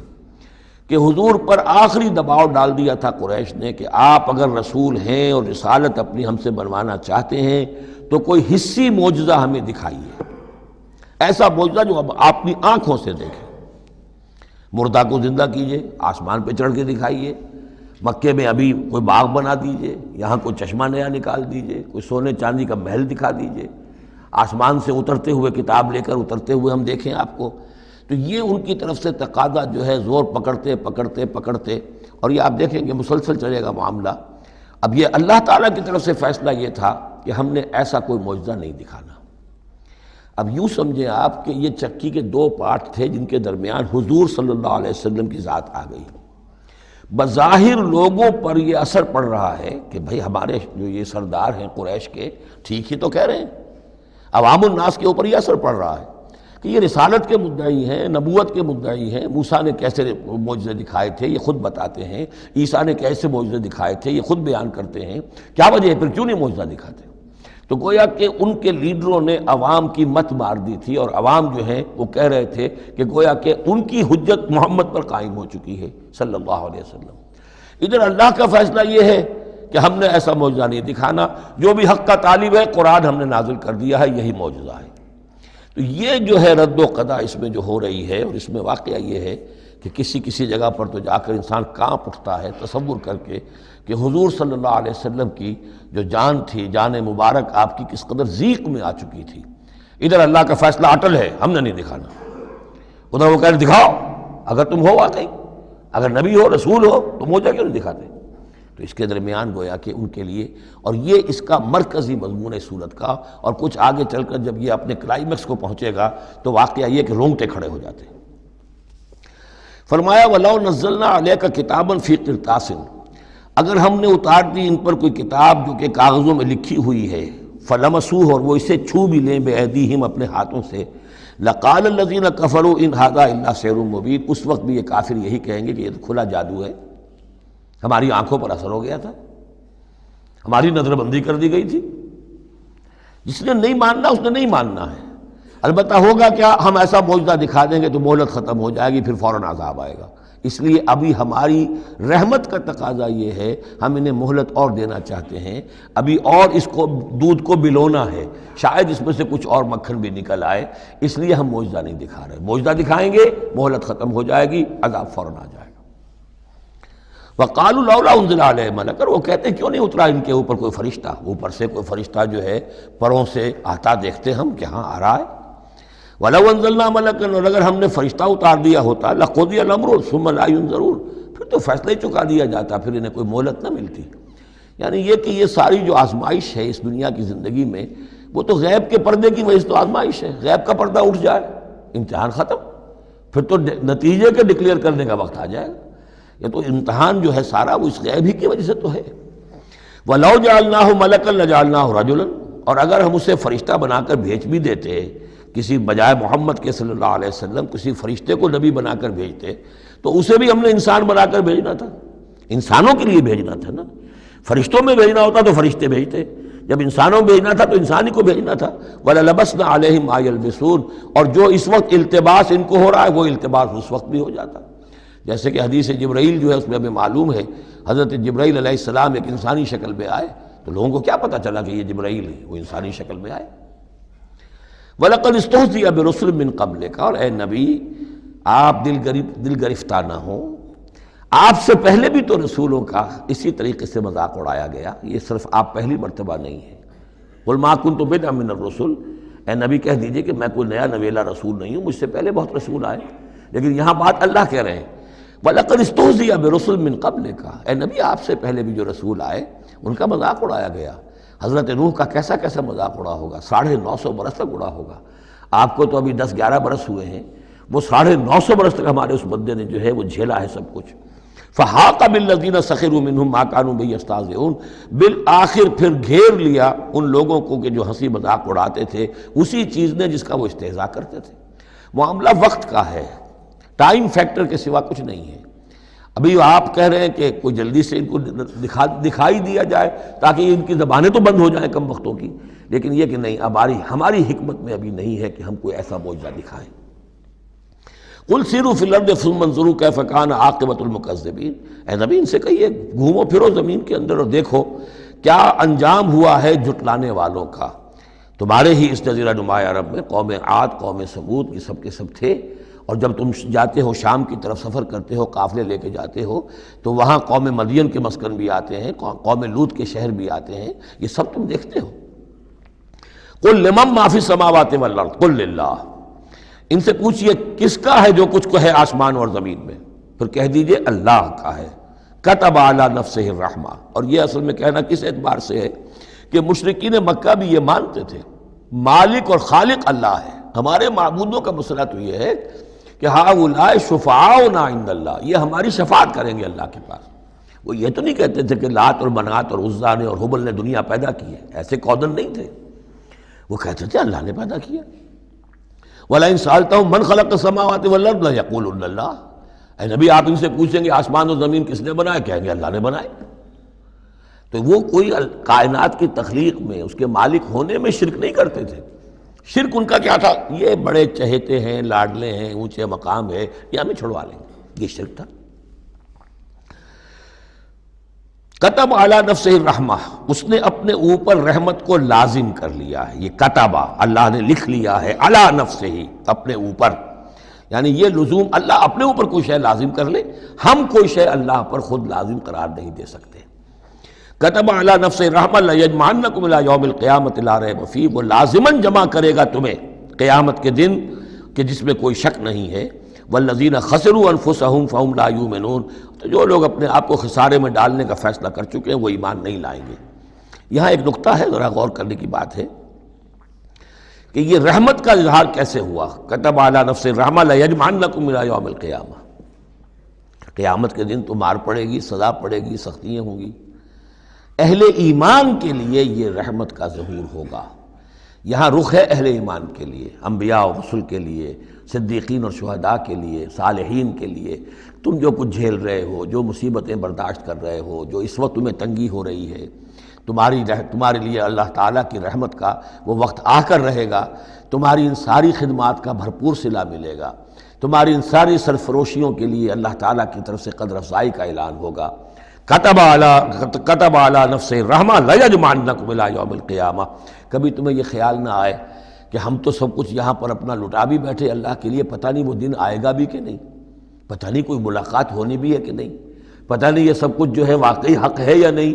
Speaker 2: کہ حضور پر آخری دباؤ ڈال دیا تھا قریش نے کہ آپ اگر رسول ہیں اور رسالت اپنی ہم سے بنوانا چاہتے ہیں تو کوئی حصی معجزہ ہمیں دکھائیے، ایسا معجزہ جو اب اپنی آنکھوں سے دیکھیں، مردہ کو زندہ کیجئے، آسمان پہ چڑھ کے دکھائیے، مکے میں ابھی کوئی باغ بنا دیجئے، یہاں کوئی چشمہ نیا نکال دیجئے، کوئی سونے چاندی کا محل دکھا دیجئے، آسمان سے اترتے ہوئے کتاب لے کر اترتے ہوئے ہم دیکھیں آپ کو۔ تو یہ ان کی طرف سے تقاضا جو ہے زور پکڑتے، اور یہ آپ دیکھیں گے مسلسل چلے گا معاملہ۔ اب یہ اللہ تعالیٰ کی طرف سے فیصلہ یہ تھا کہ ہم نے ایسا کوئی معجزہ نہیں دکھانا۔ اب یوں سمجھیں آپ کہ یہ چکی کے 2 پارٹ تھے جن کے درمیان حضور صلی اللہ علیہ وسلم کی ذات آ گئی۔ بظاہر لوگوں پر یہ اثر پڑ رہا ہے کہ بھئی ہمارے جو یہ سردار ہیں قریش کے ٹھیک ہی تو کہہ رہے ہیں، عوام الناس کے اوپر یہ اثر پڑ رہا ہے کہ یہ رسالت کے مدعی ہیں، نبوت کے مدعی ہیں۔ موسیٰ نے کیسے معجزے دکھائے تھے یہ خود بتاتے ہیں، عیسیٰ نے کیسے معجزے دکھائے تھے یہ خود بیان کرتے ہیں، کیا وجہ ہے پھر کیوں نہیں معجزہ دکھاتے؟ تو گویا کہ ان کے لیڈروں نے عوام کی مت مار دی تھی، اور عوام جو ہیں وہ کہہ رہے تھے کہ گویا کہ ان کی حجت محمد پر قائم ہو چکی ہے صلی اللہ علیہ وسلم۔ ادھر اللہ کا فیصلہ یہ ہے کہ ہم نے ایسا معجزہ نہیں دکھانا، جو بھی حق کا طالب ہے قرآن ہم نے نازل کر دیا ہے، یہی معجزہ ہے۔ تو یہ جو ہے رد و قضا اس میں جو ہو رہی ہے، اور اس میں واقعہ یہ ہے کہ کسی جگہ پر تو جا کر انسان کانپ اٹھتا ہے تصور کر کے کہ حضور صلی اللہ علیہ وسلم کی جو جان تھی، جان مبارک آپ کی کس قدر ضیق میں آ چکی تھی۔ ادھر اللہ کا فیصلہ اٹل ہے، ہم نے نہیں دکھانا، ادھر وہ کہہ رہے دکھاؤ، اگر تم ہو واقعی، اگر نبی ہو رسول ہو تو معجزہ کیوں نہیں دکھاتے؟ تو اس کے درمیان گویا کہ ان کے لیے، اور یہ اس کا مرکزی مضمون ہے صورت کا، اور کچھ آگے چل کر جب یہ اپنے کلائمیکس کو پہنچے گا تو واقعہ یہ کہ رونگٹے کھڑے ہو جاتے ہیں۔ فرمایا وَلَوْ نَزَّلْنَا عَلَيْكَ كِتَابًا فِي قِرْطَاسٍ، اگر ہم نے اتار دی ان پر کوئی کتاب جو کہ کاغذوں میں لکھی ہوئی ہے، فَلَمَسُوهُ، اور وہ اسے چھو بھی لیں بِأَيْدِيهِمْ اپنے ہاتھوں سے، لَقَالَ الَّذِينَ كَفَرُوا إِنْ هَذَا إِلَّا سِحْرٌ مُبِينٌ، اس وقت بھی یہ کافر یہی کہیں گے کہ یہ تو کھلا جادو ہے، ہماری آنکھوں پر اثر ہو گیا تھا، ہماری نظر بندی کر دی گئی تھی۔ جس نے نہیں ماننا اس نے نہیں ماننا ہے، البتہ ہوگا کیا، ہم ایسا معجزہ دکھا دیں گے تو مہلت ختم ہو جائے گی، پھر فوراً عذاب آئے گا۔ اس لیے ابھی ہماری رحمت کا تقاضا یہ ہے، ہم انہیں مہلت اور دینا چاہتے ہیں، ابھی اور اس کو دودھ کو بلونا ہے، شاید اس میں سے کچھ اور مکھن بھی نکل آئے، اس لیے ہم معجزہ نہیں دکھا رہے۔ معجزہ دکھائیں گے مہلت ختم ہو جائے گی، عذاب فوراً آ جائے گا۔ وَقَالُوا لَوْلَا أُنزِلَ عَلَيْهِ مَلَكٌ، اور وہ کہتے ہیں کیوں نہیں اترا ان کے اوپر کوئی فرشتہ، اوپر سے کوئی فرشتہ جو ہے پروں سے آتا دیکھتے ہم کہ ہاں آ رہا ہے۔ وَلَوْ أَنزَلْنَا مَلَكًا، اور اگر ہم نے فرشتہ اتار دیا ہوتا، لَقُضِيَ الْأَمْرُ ثُمَّ لَا يُنظَرُونَ، پھر تو فیصلہ ہی چکا دیا جاتا، پھر انہیں کوئی مہلت نہ ملتی۔ یعنی یہ کہ یہ ساری جو آزمائش ہے اس دنیا کی زندگی میں، وہ تو غیب کے پردے کی وجہ سے تو آزمائش ہے، غیب کا پردہ اٹھ جائے امتحان ختم، پھر تو نتیجے کے ڈکلیئر کرنے کا وقت آ جائے گا۔ یہ تو امتحان جو ہے سارا وہ اس غیب ہی کی وجہ سے تو ہے۔ وَلَوْ جَعَلْنَاهُ مَلَكًا لَجَعَلْنَاهُ رَجُلًا، اور اگر ہم اسے فرشتہ بنا کر بھیج بھی دیتے، کسی بجائے محمد کے صلی اللہ علیہ وسلم کسی فرشتے کو نبی بنا کر بھیجتے، تو اسے بھی ہم نے انسان بنا کر بھیجنا تھا، انسانوں کے لیے بھیجنا تھا نا۔ فرشتوں میں بھیجنا ہوتا تو فرشتے بھیجتے، جب انسانوں میں بھیجنا تھا تو انسانی کو بھیجنا تھا۔ وَلَلَبَسْنَا عَلَيْهِمْ مَا يَلْبِسُونَ، اور جو اس وقت التباس ان کو ہو رہا ہے وہ التباس اس وقت بھی ہو جاتا۔ جیسے کہ حدیث جبرائیل جو ہے اس میں ہمیں معلوم ہے حضرت جبرائیل علیہ السلام ایک انسانی شکل میں آئے، تو لوگوں کو کیا پتہ چلا کہ یہ جبرائیل ہے، وہ انسانی شکل میں آئے۔ وَلَقَدِ اسْتُهْزِئَ بِرُسُلٍ مِّن قَبْلِكَ، اور اے نبی آپ دل گرفتہ نہ ہوں، آپ سے پہلے بھی تو رسولوں کا اسی طریقے سے مذاق اڑایا گیا، یہ صرف آپ پہلی مرتبہ نہیں ہے۔ قُلْ مَا كُنْتُ بِدْعًا مِّنَ الرُّسُلِ، اے نبی کہہ دیجئے کہ میں کوئی نیا نویلا رسول نہیں ہوں، مجھ سے پہلے بہت رسول آئے، لیکن یہاں بات اللہ کہہ رہے ہیں وَلَقَدِ اسْتُهْزِئَ بِرُسُلٍ مِّن قَبْلِكَ، اے نبی آپ سے پہلے بھی جو رسول آئے ان کا مذاق اڑایا گیا۔ حضرت نوح کا کیسا کیسا مذاق اڑا ہوگا، 950 برس تک اڑا ہوگا۔ آپ کو تو ابھی 10-11 برس ہوئے ہیں، وہ 950 برس تک ہمارے اس بندے نے جو ہے وہ جھیلا ہے سب کچھ۔ فَحَاقَ بِالَّذِينَ سَخِرُوا مِنْهُمْ مَا كَانُوا بِهِ يَسْتَهْزِئُونَ، بالآخر پھر گھیر لیا ان لوگوں کو کہ جو ہنسی مذاق اڑاتے تھے اسی چیز نے جس کا وہ استہزاء کرتے تھے۔ معاملہ وقت کا ہے، ٹائم فیکٹر کے سوا کچھ نہیں ہے۔ ابھی آپ کہہ رہے ہیں کہ کوئی جلدی سے ان کو دکھائی دیا جائے تاکہ ان کی زبانیں تو بند ہو جائیں کم وقتوں کی، لیکن یہ کہ نہیں، ہماری حکمت میں ابھی نہیں ہے کہ ہم کوئی ایسا معجزہ دکھائیں۔ قُلْ سِیرُوا فِی الْأَرْضِ ثُمَّ انظُرُوا کیف کان عاقبۃ المکذبین، اے نبی ان سے کہیے گھومو پھرو زمین کے اندر اور دیکھو کیا انجام ہوا ہے جھٹلانے والوں کا۔ تمہارے ہی اس جزیرہ نما عرب میں قوم عاد، قوم ثمود، یہ سب کے سب تھے، اور جب تم جاتے ہو شام کی طرف سفر کرتے ہو، قافلے لے کے جاتے ہو، تو وہاں قوم مدین کے مسکن بھی آتے ہیں، قوم لوط کے شہر بھی آتے ہیں، یہ سب تم دیکھتے ہو۔ قُلْ لِمَن مَّا فِی السَّمَاوَاتِ وَالْأَرْضِ قُلْ لِلَّهِ، ان سے پوچھئے کس کا ہے جو کچھ کو ہے آسمان اور زمین میں، پھر کہہ دیجئے اللہ کا ہے۔ كَتَبَ عَلَى نَفْسِهِ الرَّحْمَةَ، اور یہ اصل میں کہنا کس اعتبار سے ہے کہ مشرکین مکہ بھی یہ مانتے تھے مالک اور خالق اللہ ہے۔ ہمارے معبودوں کا مسئلہ تو یہ ہے کہ ہؤلاء شفعاؤنا عند اللہ، یہ ہماری شفاعت کریں گے اللہ کے پاس۔ وہ یہ تو نہیں کہتے تھے کہ لات اور منات اور عزا نے اور حبل نے دنیا پیدا کی ہے، ایسے کودن نہیں تھے، وہ کہتے تھے اللہ نے پیدا کیا۔ وَلَئِن سَأَلْتَهُم مَّنْ خَلَقَ السَّمَاوَاتِ وَالْأَرْضَ لَيَقُولُنَّ اللَّهُ، اے نبی آپ ان سے پوچھیں گے آسمان اور زمین کس نے بنائے، کہیں گے اللہ نے بنائے۔ تو وہ کوئی کائنات کی تخلیق میں اس کے مالک ہونے میں شرک نہیں کرتے تھے۔ شرک ان کا کیا تھا، یہ بڑے چہیتے ہیں، لاڈلے ہیں، اونچے مقام ہے، یہ ہمیں چھڑوا لیں گے، یہ شرک تھا۔ کتب علی نفسہ الرحمہ، اس نے اپنے اوپر رحمت کو لازم کر لیا ہے، یہ کتبہ اللہ نے لکھ لیا ہے، علی نفسہ اپنے اوپر، یعنی یہ لزوم اللہ اپنے اوپر کوئی شے لازم کر لے، ہم کوئی شے اللہ پر خود لازم قرار نہیں دے سکتے۔ کتب علی نفسہ الرحمہ لیجمعنکم الی یوم القیامۃ لا ریب فیہ، وہ لازماً جمع کرے گا تمہیں قیامت کے دن کہ جس میں کوئی شک نہیں ہے۔ والذین خسروا انفسہم فہم لا یؤمنون، تو جو لوگ اپنے آپ کو خسارے میں ڈالنے کا فیصلہ کر چکے ہیں وہ ایمان نہیں لائیں گے۔ یہاں ایک نقطہ ہے، ذرا غور کرنے کی بات ہے کہ یہ رحمت کا اظہار کیسے ہوا۔ کتب علی نفسہ الرحمہ لیجمعنکم الی یوم القیامہ، قیامت کے دن تو مار پڑے گی، سزا پڑے گی، سختیاں ہوں گی۔ اہل ایمان کے لیے یہ رحمت کا ظہور ہوگا، یہاں رخ ہے اہل ایمان کے لیے، انبیاء و رسل کے لیے، صدیقین اور شہداء کے لیے، صالحین کے لیے۔ تم جو کچھ جھیل رہے ہو، جو مصیبتیں برداشت کر رہے ہو، جو اس وقت تمہیں تنگی ہو رہی ہے، تمہارے لیے اللہ تعالیٰ کی رحمت کا وہ وقت آ کر رہے گا، تمہاری ان ساری خدمات کا بھرپور صلہ ملے گا، تمہاری ان ساری سرفروشیوں کے لیے اللہ تعالیٰ کی طرف سے قدر افزائی کا اعلان ہوگا۔ کتب علی نفسہ الرحمہ لیجمعنکم الی یوم القیامہ۔ کبھی تمہیں یہ خیال نہ آئے کہ ہم تو سب کچھ یہاں پر اپنا لٹا بھی بیٹھے اللہ کے لیے، پتہ نہیں وہ دن آئے گا بھی کہ نہیں، پتہ نہیں کوئی ملاقات ہونی بھی ہے کہ نہیں، پتہ نہیں یہ سب کچھ جو ہے واقعی حق ہے یا نہیں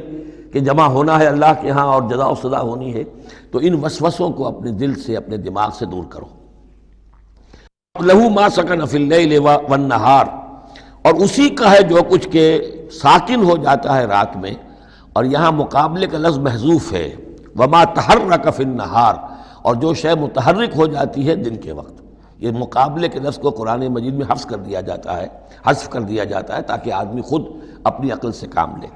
Speaker 2: کہ جمع ہونا ہے اللہ کے ہاں اور جزا و سزا ہونی ہے۔ تو ان وسوسوں کو اپنے دل سے، اپنے دماغ سے دور کرو۔ لہ ما سکن فی اللیل والنہار، اور اسی کا ہے جو کچھ کہ ساکن ہو جاتا ہے رات میں، اور یہاں مقابلے کا لفظ محذوف ہے، وما تحرک فی النہار، اور جو شے متحرک ہو جاتی ہے دن کے وقت۔ یہ مقابلے کے لفظ کو قرآن مجید میں حذف کر دیا جاتا ہے تاکہ آدمی خود اپنی عقل سے کام لے،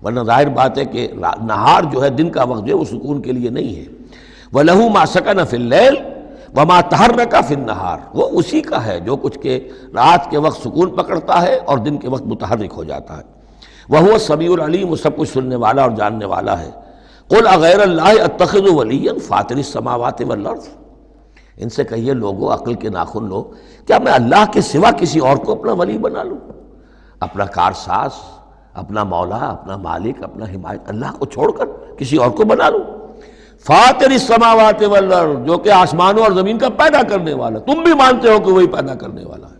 Speaker 2: ورنہ ظاہر بات ہے کہ نہار جو ہے دن کا وقت جو ہے وہ سکون کے لیے نہیں ہے۔ وَلَهُ مَا سَكَنَ فِي اللَّيْلِ وَمَا تَحَرَّكَ فِي النَّهَارِ، وہ اسی کا ہے جو کچھ کہ رات کے وقت سکون پکڑتا ہے اور دن کے وقت متحرک ہو جاتا ہے۔ وَهُوَ السَّمِيعُ الْعَلِيمُ، وہ سب کچھ سننے والا اور جاننے والا ہے۔ قُلْ أَغَيْرَ اللَّهِ أَتَّخِذُ وَلِيًّا فَاطِرِ السَّمَاوَاتِ وَالْأَرْضِ، ان سے کہیے لوگو عقل کے ناخن لو، کیا میں اللہ کے سوا کسی اور کو اپنا ولی بنا لوں؟ اپنا کارساز، اپنا مولا، اپنا مالک، اپنا حمایت اللہ کو چھوڑ کر کسی اور کو بنا لو۔ فاطر السماوات والارض، جو کہ آسمانوں اور زمین کا پیدا کرنے والا، تم بھی مانتے ہو کہ وہی پیدا کرنے والا ہے،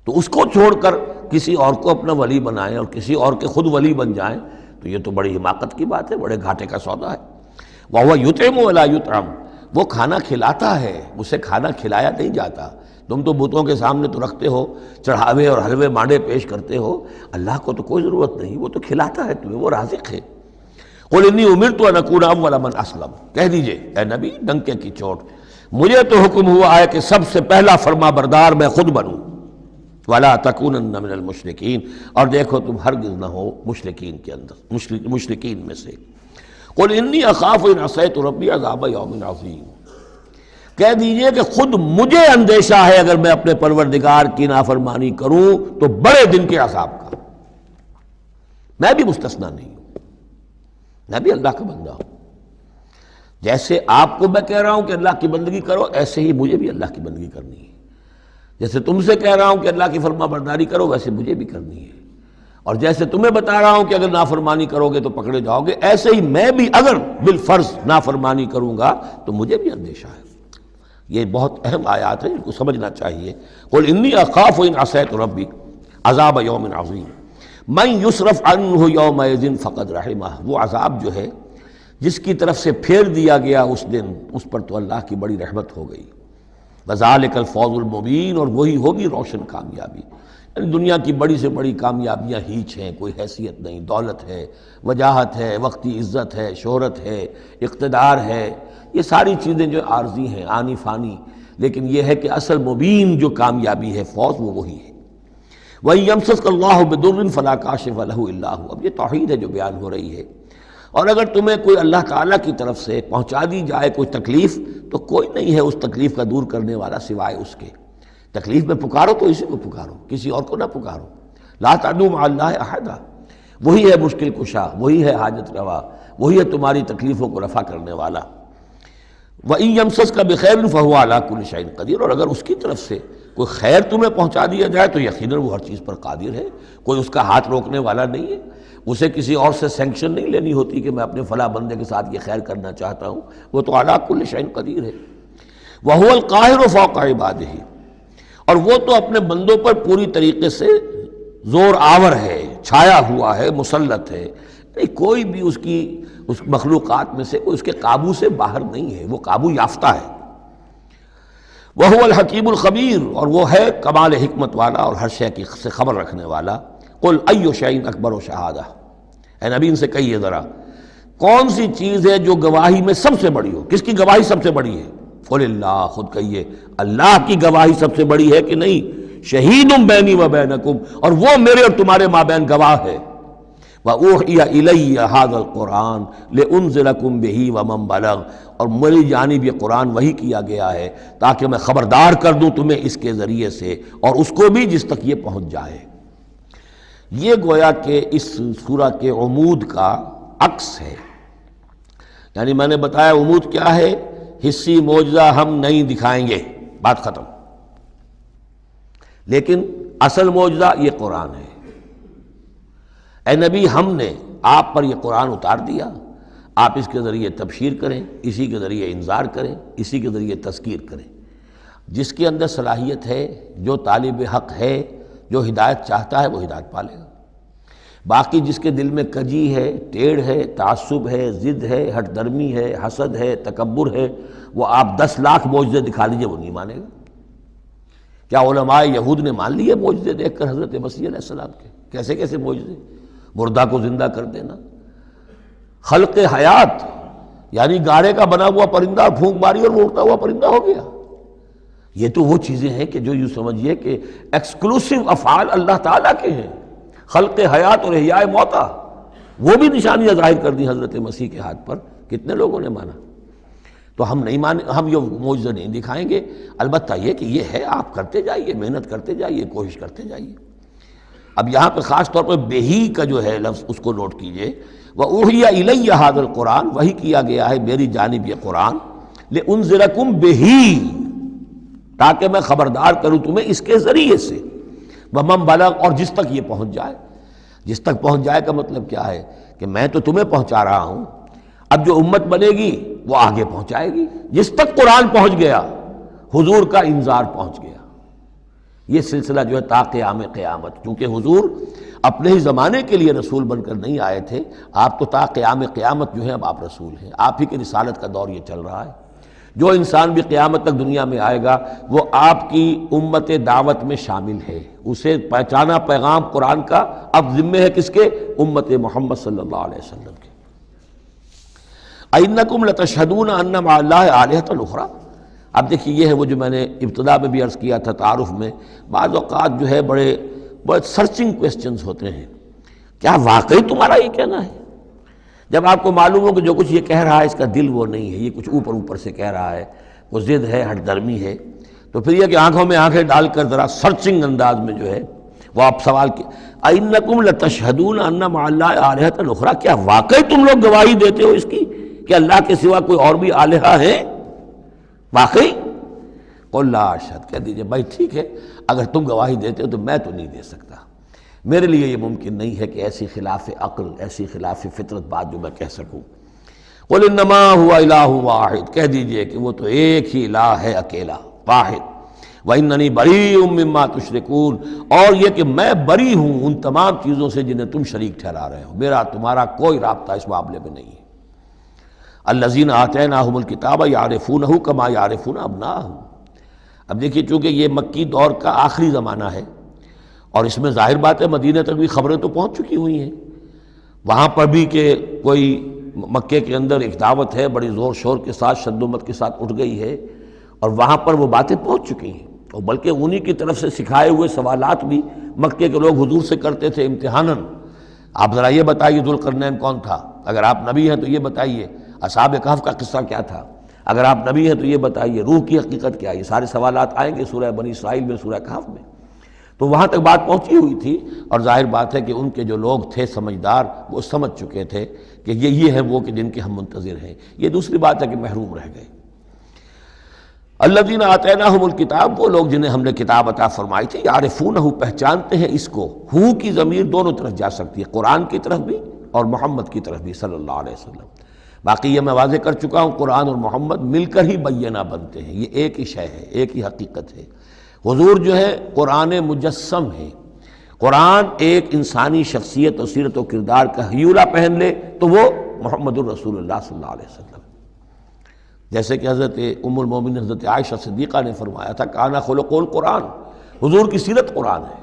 Speaker 2: تو اس کو چھوڑ کر کسی اور کو اپنا ولی بنائیں اور کسی اور کے خود ولی بن جائیں، تو یہ تو بڑی حماقت کی بات ہے، بڑے گھاٹے کا سودا ہے۔ وَهُوَ يُطْعِمُ وَلَا يُطْعَمُ، وہ کھانا کھلاتا ہے، اسے کھانا کھلایا نہیں جاتا۔ تم تو بتوں کے سامنے تو رکھتے ہو، چڑھاوے اور حلوے مانڈے پیش کرتے ہو، اللہ کو تو کوئی ضرورت نہیں، وہ تو کھلاتا ہے تمہیں، وہ رازق ہے۔ قُلْ إِنِّي أُمِرْتُ أَنْ أَكُونَ أَوَّلَ مَنْ أَسْلَمَ، کہہ دیجئے اے نبی ڈنکے کی چوٹ، مجھے تو حکم ہوا ہے کہ سب سے پہلا فرما بردار میں خود بنوں۔ وَلَا تَكُونَنَّ مِنَ الْمُشْرِكِينَ، اور دیکھو تم ہرگز نہ ہو مشرکین کے اندر، مشرکین میں سے۔ قُلْ إِنِّي أَخَافُ إِنْ عَصَيْتُ رَبِّي عَذَابَ يَوْمٍ عَظِيمٍ، کہہ دیجئے کہ خود مجھے اندیشہ ہے اگر میں اپنے پروردگار کی نافرمانی کروں تو بڑے دن کے عذاب کا۔ میں بھی مستثنیٰ نہیں ہوں، میں بھی اللہ کا بندہ ہوں۔ جیسے آپ کو میں کہہ رہا ہوں کہ اللہ کی بندگی کرو، ایسے ہی مجھے بھی اللہ کی بندگی کرنی ہے۔ جیسے تم سے کہہ رہا ہوں کہ اللہ کی فرما برداری کرو، ویسے مجھے بھی کرنی ہے۔ اور جیسے تمہیں بتا رہا ہوں کہ اگر نافرمانی کرو گے تو پکڑے جاؤ گے، ایسے ہی میں بھی اگر بالفرض نافرمانی کروں گا تو مجھے بھی اندیشہ ہے۔ یہ بہت اہم آیات ہیں، ان کو سمجھنا چاہیے۔ قُلْ إِنِّي أَخَافُ إِنْ عَصَيْتُ رَبِّي عَذَابَ يَوْمٍ عَظِيمٍ مَنْ يُصْرَفْ عَنْهُ يَوْمَئِذٍ فَقَدْ رَحِمَهُ، وہ عذاب جو ہے جس کی طرف سے پھیر دیا گیا اس دن، اس پر تو اللہ کی بڑی رحمت ہو گئی۔ وَذَلِكَ الْفَوْزُ الْمُبِينُ، اور وہی ہوگی روشن کامیابی۔ یعنی دنیا کی بڑی سے بڑی کامیابیاں ہیچ ہیں، کوئی حیثیت نہیں، دولت ہے، وجاہت ہے، وقتی عزت ہے، شہرت ہے، اقتدار ہے، یہ ساری چیزیں جو عارضی ہیں، آنی فانی، لیکن یہ ہے کہ اصل مبین جو کامیابی ہے، فوز، وہ وہی ہے۔ وَإِن يَمْسَسْكَ اللَّهُ بِضُرٍّ فَلَا كَاشِفَ لَهُ إِلَّا هُوَ، اب یہ توحید ہے جو بیان ہو رہی ہے۔ اور اگر تمہیں کوئی اللہ تعالیٰ کی طرف سے پہنچا دی جائے کوئی تکلیف، تو کوئی نہیں ہے اس تکلیف کا دور کرنے والا سوائے اس کے۔ تکلیف میں پکارو تو اسی کو پکارو، کسی اور کو نہ پکارو۔ لا تدعوا مع اللہ احدا، وہی ہے مشکل کشا، وہی ہے حاجت روا، وہی ہے تمہاری تکلیفوں کو رفع کرنے والا۔ وَإِن يَمْسَسْكَ بِخَيْرٍ فَهُوَ عَلَىٰ كُلِّ شَيْءٍ قَدِيرٌ، اور اگر اس کی طرف سے کوئی خیر تمہیں پہنچا دیا جائے تو یقیناً وہ ہر چیز پر قادر ہے، کوئی اس کا ہاتھ روکنے والا نہیں ہے۔ اسے کسی اور سے سینکشن نہیں لینی ہوتی کہ میں اپنے فلاں بندے کے ساتھ یہ خیر کرنا چاہتا ہوں، وہ تو عَلَىٰ كُلِّ شَيْءٍ قدیر ہے۔ وَهُوَ الْقَاهِرُ فَوْقَ عِبَادِهِ، اور وہ تو اپنے بندوں پر پوری طریقے سے زور آور ہے، چھایا ہوا ہے، مسلط ہے، نہیں کوئی بھی اس مخلوقات میں سے کوئی اس کے قابو سے باہر نہیں ہے، وہ قابو یافتہ ہے۔ وَهُوَ الْحَكِيمُ الْخَبِيرُ، اور وہ ہے کمال حکمت والا اور ہر شے کی سے خبر رکھنے والا۔ قُلْ أَيُّ شَيْءٍ أَكْبَرُ شَهَادَةً، اے نبی ان سے کہیے ذرا کون سی چیز ہے جو گواہی میں سب سے بڑی ہو؟ کس کی گواہی سب سے بڑی ہے؟ قُلِ اللَّهُ، خود کہیے اللہ کی گواہی سب سے بڑی ہے کہ نہیں؟ شہید بینی و بینکم، اور وہ میرے اور تمہارے مابین گواہ ہے۔ وَأُوحِيَ إِلَيَّ هَذَا الْقُرْآنُ لِأُنذِرَكُم بِهِ وَمَن بَلَغَ، اور میری جانب یہ قرآن وحی کیا گیا ہے تاکہ میں خبردار کر دوں تمہیں اس کے ذریعے سے، اور اس کو بھی جس تک یہ پہنچ جائے۔ یہ گویا کہ اس سورہ کے عمود کا عکس ہے۔ یعنی میں نے بتایا عمود کیا ہے، حصی معجزہ ہم نہیں دکھائیں گے، بات ختم، لیکن اصل معجزہ یہ قرآن ہے۔ اے نبی ہم نے آپ پر یہ قرآن اتار دیا، آپ اس کے ذریعے تبشیر کریں، اسی کے ذریعے انذار کریں، اسی کے ذریعے تذکیر کریں۔ جس کے اندر صلاحیت ہے، جو طالب حق ہے، جو ہدایت چاہتا ہے، وہ ہدایت پالے گا۔ باقی جس کے دل میں کجی ہے، ٹیڑھ ہے، تعصب ہے، ضد ہے، ہٹ درمی ہے، حسد ہے، تکبر ہے، وہ آپ 10 لاکھ معجزے دکھا لیجئے وہ نہیں مانے گا۔ کیا علماء یہود نے مان لیے معجزے دیکھ کر حضرت مسیح علیہ السلام کے؟ کیسے کیسے معجزے، مردہ کو زندہ کر دینا، خلق حیات، یعنی گارے کا بنا ہوا پرندہ پھونک ماری اور وہ اڑتا ہوا پرندہ ہو گیا۔ یہ تو وہ چیزیں ہیں کہ جو یوں سمجھیے کہ ایکسکلوسیو افعال اللہ تعالیٰ کے ہیں، خلق حیات اور احیاء موتا، وہ بھی نشانیاں ظاہر کر دی حضرت مسیح کے ہاتھ پر، کتنے لوگوں نے مانا؟ تو ہم نہیں مانے، ہم یہ معجزہ نہیں دکھائیں گے، البتہ یہ کہ یہ ہے، آپ کرتے جائیے، محنت کرتے جائیے، کوشش کرتے جائیے۔ اب یہاں پہ خاص طور پر بہی کا جو ہے لفظ اس کو نوٹ کیجئے، وَأُوحِيَ إِلَيَّ هَذَا الْقُرْآنُ، وحی کیا گیا ہے میری جانب یہ قرآن، لِأُنذِرَكُم بِهِ، تاکہ میں خبردار کروں تمہیں اس کے ذریعے سے، ومن بلغ، اور جس تک یہ پہنچ جائے. جس تک پہنچ جائے کا مطلب کیا ہے کہ میں تو تمہیں پہنچا رہا ہوں، اب جو امت بنے گی وہ آگے پہنچائے گی. جس تک قرآن پہنچ گیا حضور کا انذار پہنچ گیا. یہ سلسلہ جو ہے تا قیام قیامت، کیونکہ حضور اپنے ہی زمانے کے لیے رسول بن کر نہیں آئے تھے، آپ تو تا قیام قیامت جو ہے اب آپ رسول ہیں. آپ ہی کی رسالت کا دور یہ چل رہا ہے. جو انسان بھی قیامت تک دنیا میں آئے گا وہ آپ کی امت دعوت میں شامل ہے. اسے پہچانا پیغام قرآن کا اب ذمہ ہے کس کے؟ امت محمد صلی اللہ علیہ وسلم کے. اَإِنَّكُمْ لَتَشْهَدُونَ أَنَّ مَعَ اللَّهِ آلِهَةً أُخْرَىٰ. اب دیکھیے یہ ہے وہ جو میں نے ابتدا میں بھی عرض کیا تھا تعارف میں، بعض اوقات جو ہے بڑے سرچنگ کویسچنز ہوتے ہیں. کیا واقعی تمہارا یہ کہنا ہے؟ جب آپ کو معلوم ہو کہ جو کچھ یہ کہہ رہا ہے اس کا دل وہ نہیں ہے، یہ کچھ اوپر اوپر سے کہہ رہا ہے، وہ ضد ہے، ہٹ درمی ہے، تو پھر یہ کہ آنکھوں میں آنکھیں ڈال کر ذرا سرچنگ انداز میں جو ہے وہ آپ سوال کی اِنَّكُمْ لَتَشْهَدُونَ أَنَّ مَعَ اللَّهِ آلِهَةً أُخْرَىٰ. کیا واقعی تم لوگ گواہی دیتے ہو اس کی کہ اللہ کے سوا کوئی اور بھی الہہ ہے؟ واقعی؟ قُل لَا أَشْهَدُ، کہہ دیجئے بھائی ٹھیک ہے، اگر تم گواہی دیتے ہو تو میں تو نہیں دے سکتا. میرے لیے یہ ممکن نہیں ہے کہ ایسی خلاف عقل، ایسی خلاف فطرت بات جو میں کہہ سکوں. قُلْ إِنَّمَا هُوَ إِلَٰهٌ وَاحِدٌ، کہہ دیجئے کہ وہ تو ایک ہی الہ ہے، اکیلا، واحد. وَإِنَّنِي بَرِيءٌ مِّمَّا تُشْرِكُونَ، اور یہ کہ میں بری ہوں ان تمام چیزوں سے جنہیں تم شریک ٹھہرا رہے ہو. میرا تمہارا کوئی رابطہ اس معاملے میں نہیں ہے. الَّذِينَ آتَيْنَاهُمُ الْكِتَابَ يَعْرِفُونَهُ كَمَا يَعْرِفُونَ أَبْنَاءَهُمْ. اب دیکھیے چونکہ یہ مکی دور کا آخری زمانہ ہے اور اس میں ظاہر بات ہے مدینہ تک بھی خبریں تو پہنچ چکی ہوئی ہیں. وہاں پر بھی کہ کوئی مکے کے اندر ایک دعوت ہے بڑی زور شور کے ساتھ، شد و مت کے ساتھ اٹھ گئی ہے، اور وہاں پر وہ باتیں پہنچ چکی ہیں. اور بلکہ انہی کی طرف سے سکھائے ہوئے سوالات بھی مکے کے لوگ حضور سے کرتے تھے امتحاناً. آپ ذرا یہ بتائیے ذوالقرنین کون تھا؟ اگر آپ نبی ہیں تو یہ بتائیے. اصحاب کہف کا قصہ کیا تھا؟ اگر آپ نبی ہیں تو یہ بتائیے. روح کی حقیقت کیا ہے؟ یہ سارے سوالات آئیں گے سورہ بنی اسرائیل میں، سورہ کہف میں. تو وہاں تک بات پہنچی ہوئی تھی، اور ظاہر بات ہے کہ ان کے جو لوگ تھے سمجھدار وہ سمجھ چکے تھے کہ یہ ہیں وہ کہ جن کے ہم منتظر ہیں. یہ دوسری بات ہے کہ محروم رہ گئے. الذین آتیناہم الکتاب، وہ لوگ جنہیں ہم نے کتاب عطا فرمائی تھی، یعرفونہ، پہچانتے ہیں اس کو. ہو کی ضمیر دونوں طرف جا سکتی ہے، قرآن کی طرف بھی اور محمد کی طرف بھی صلی اللہ علیہ وسلم. باقی یہ میں واضح کر چکا ہوں قرآن اور محمد مل کر ہی بینہ بنتے ہیں، یہ ایک ہی شے ہے، ایک ہی حقیقت ہے. حضور جو ہے قرآن مجسم ہے. قرآن ایک انسانی شخصیت اور سیرت و کردار کا ہیولہ پہن لے تو وہ محمد الرسول اللہ صلی اللہ علیہ وسلم. جیسے کہ حضرت ام المومنین حضرت عائشہ صدیقہ نے فرمایا تھا کانا خلق القرآن، حضور کی سیرت قرآن ہے.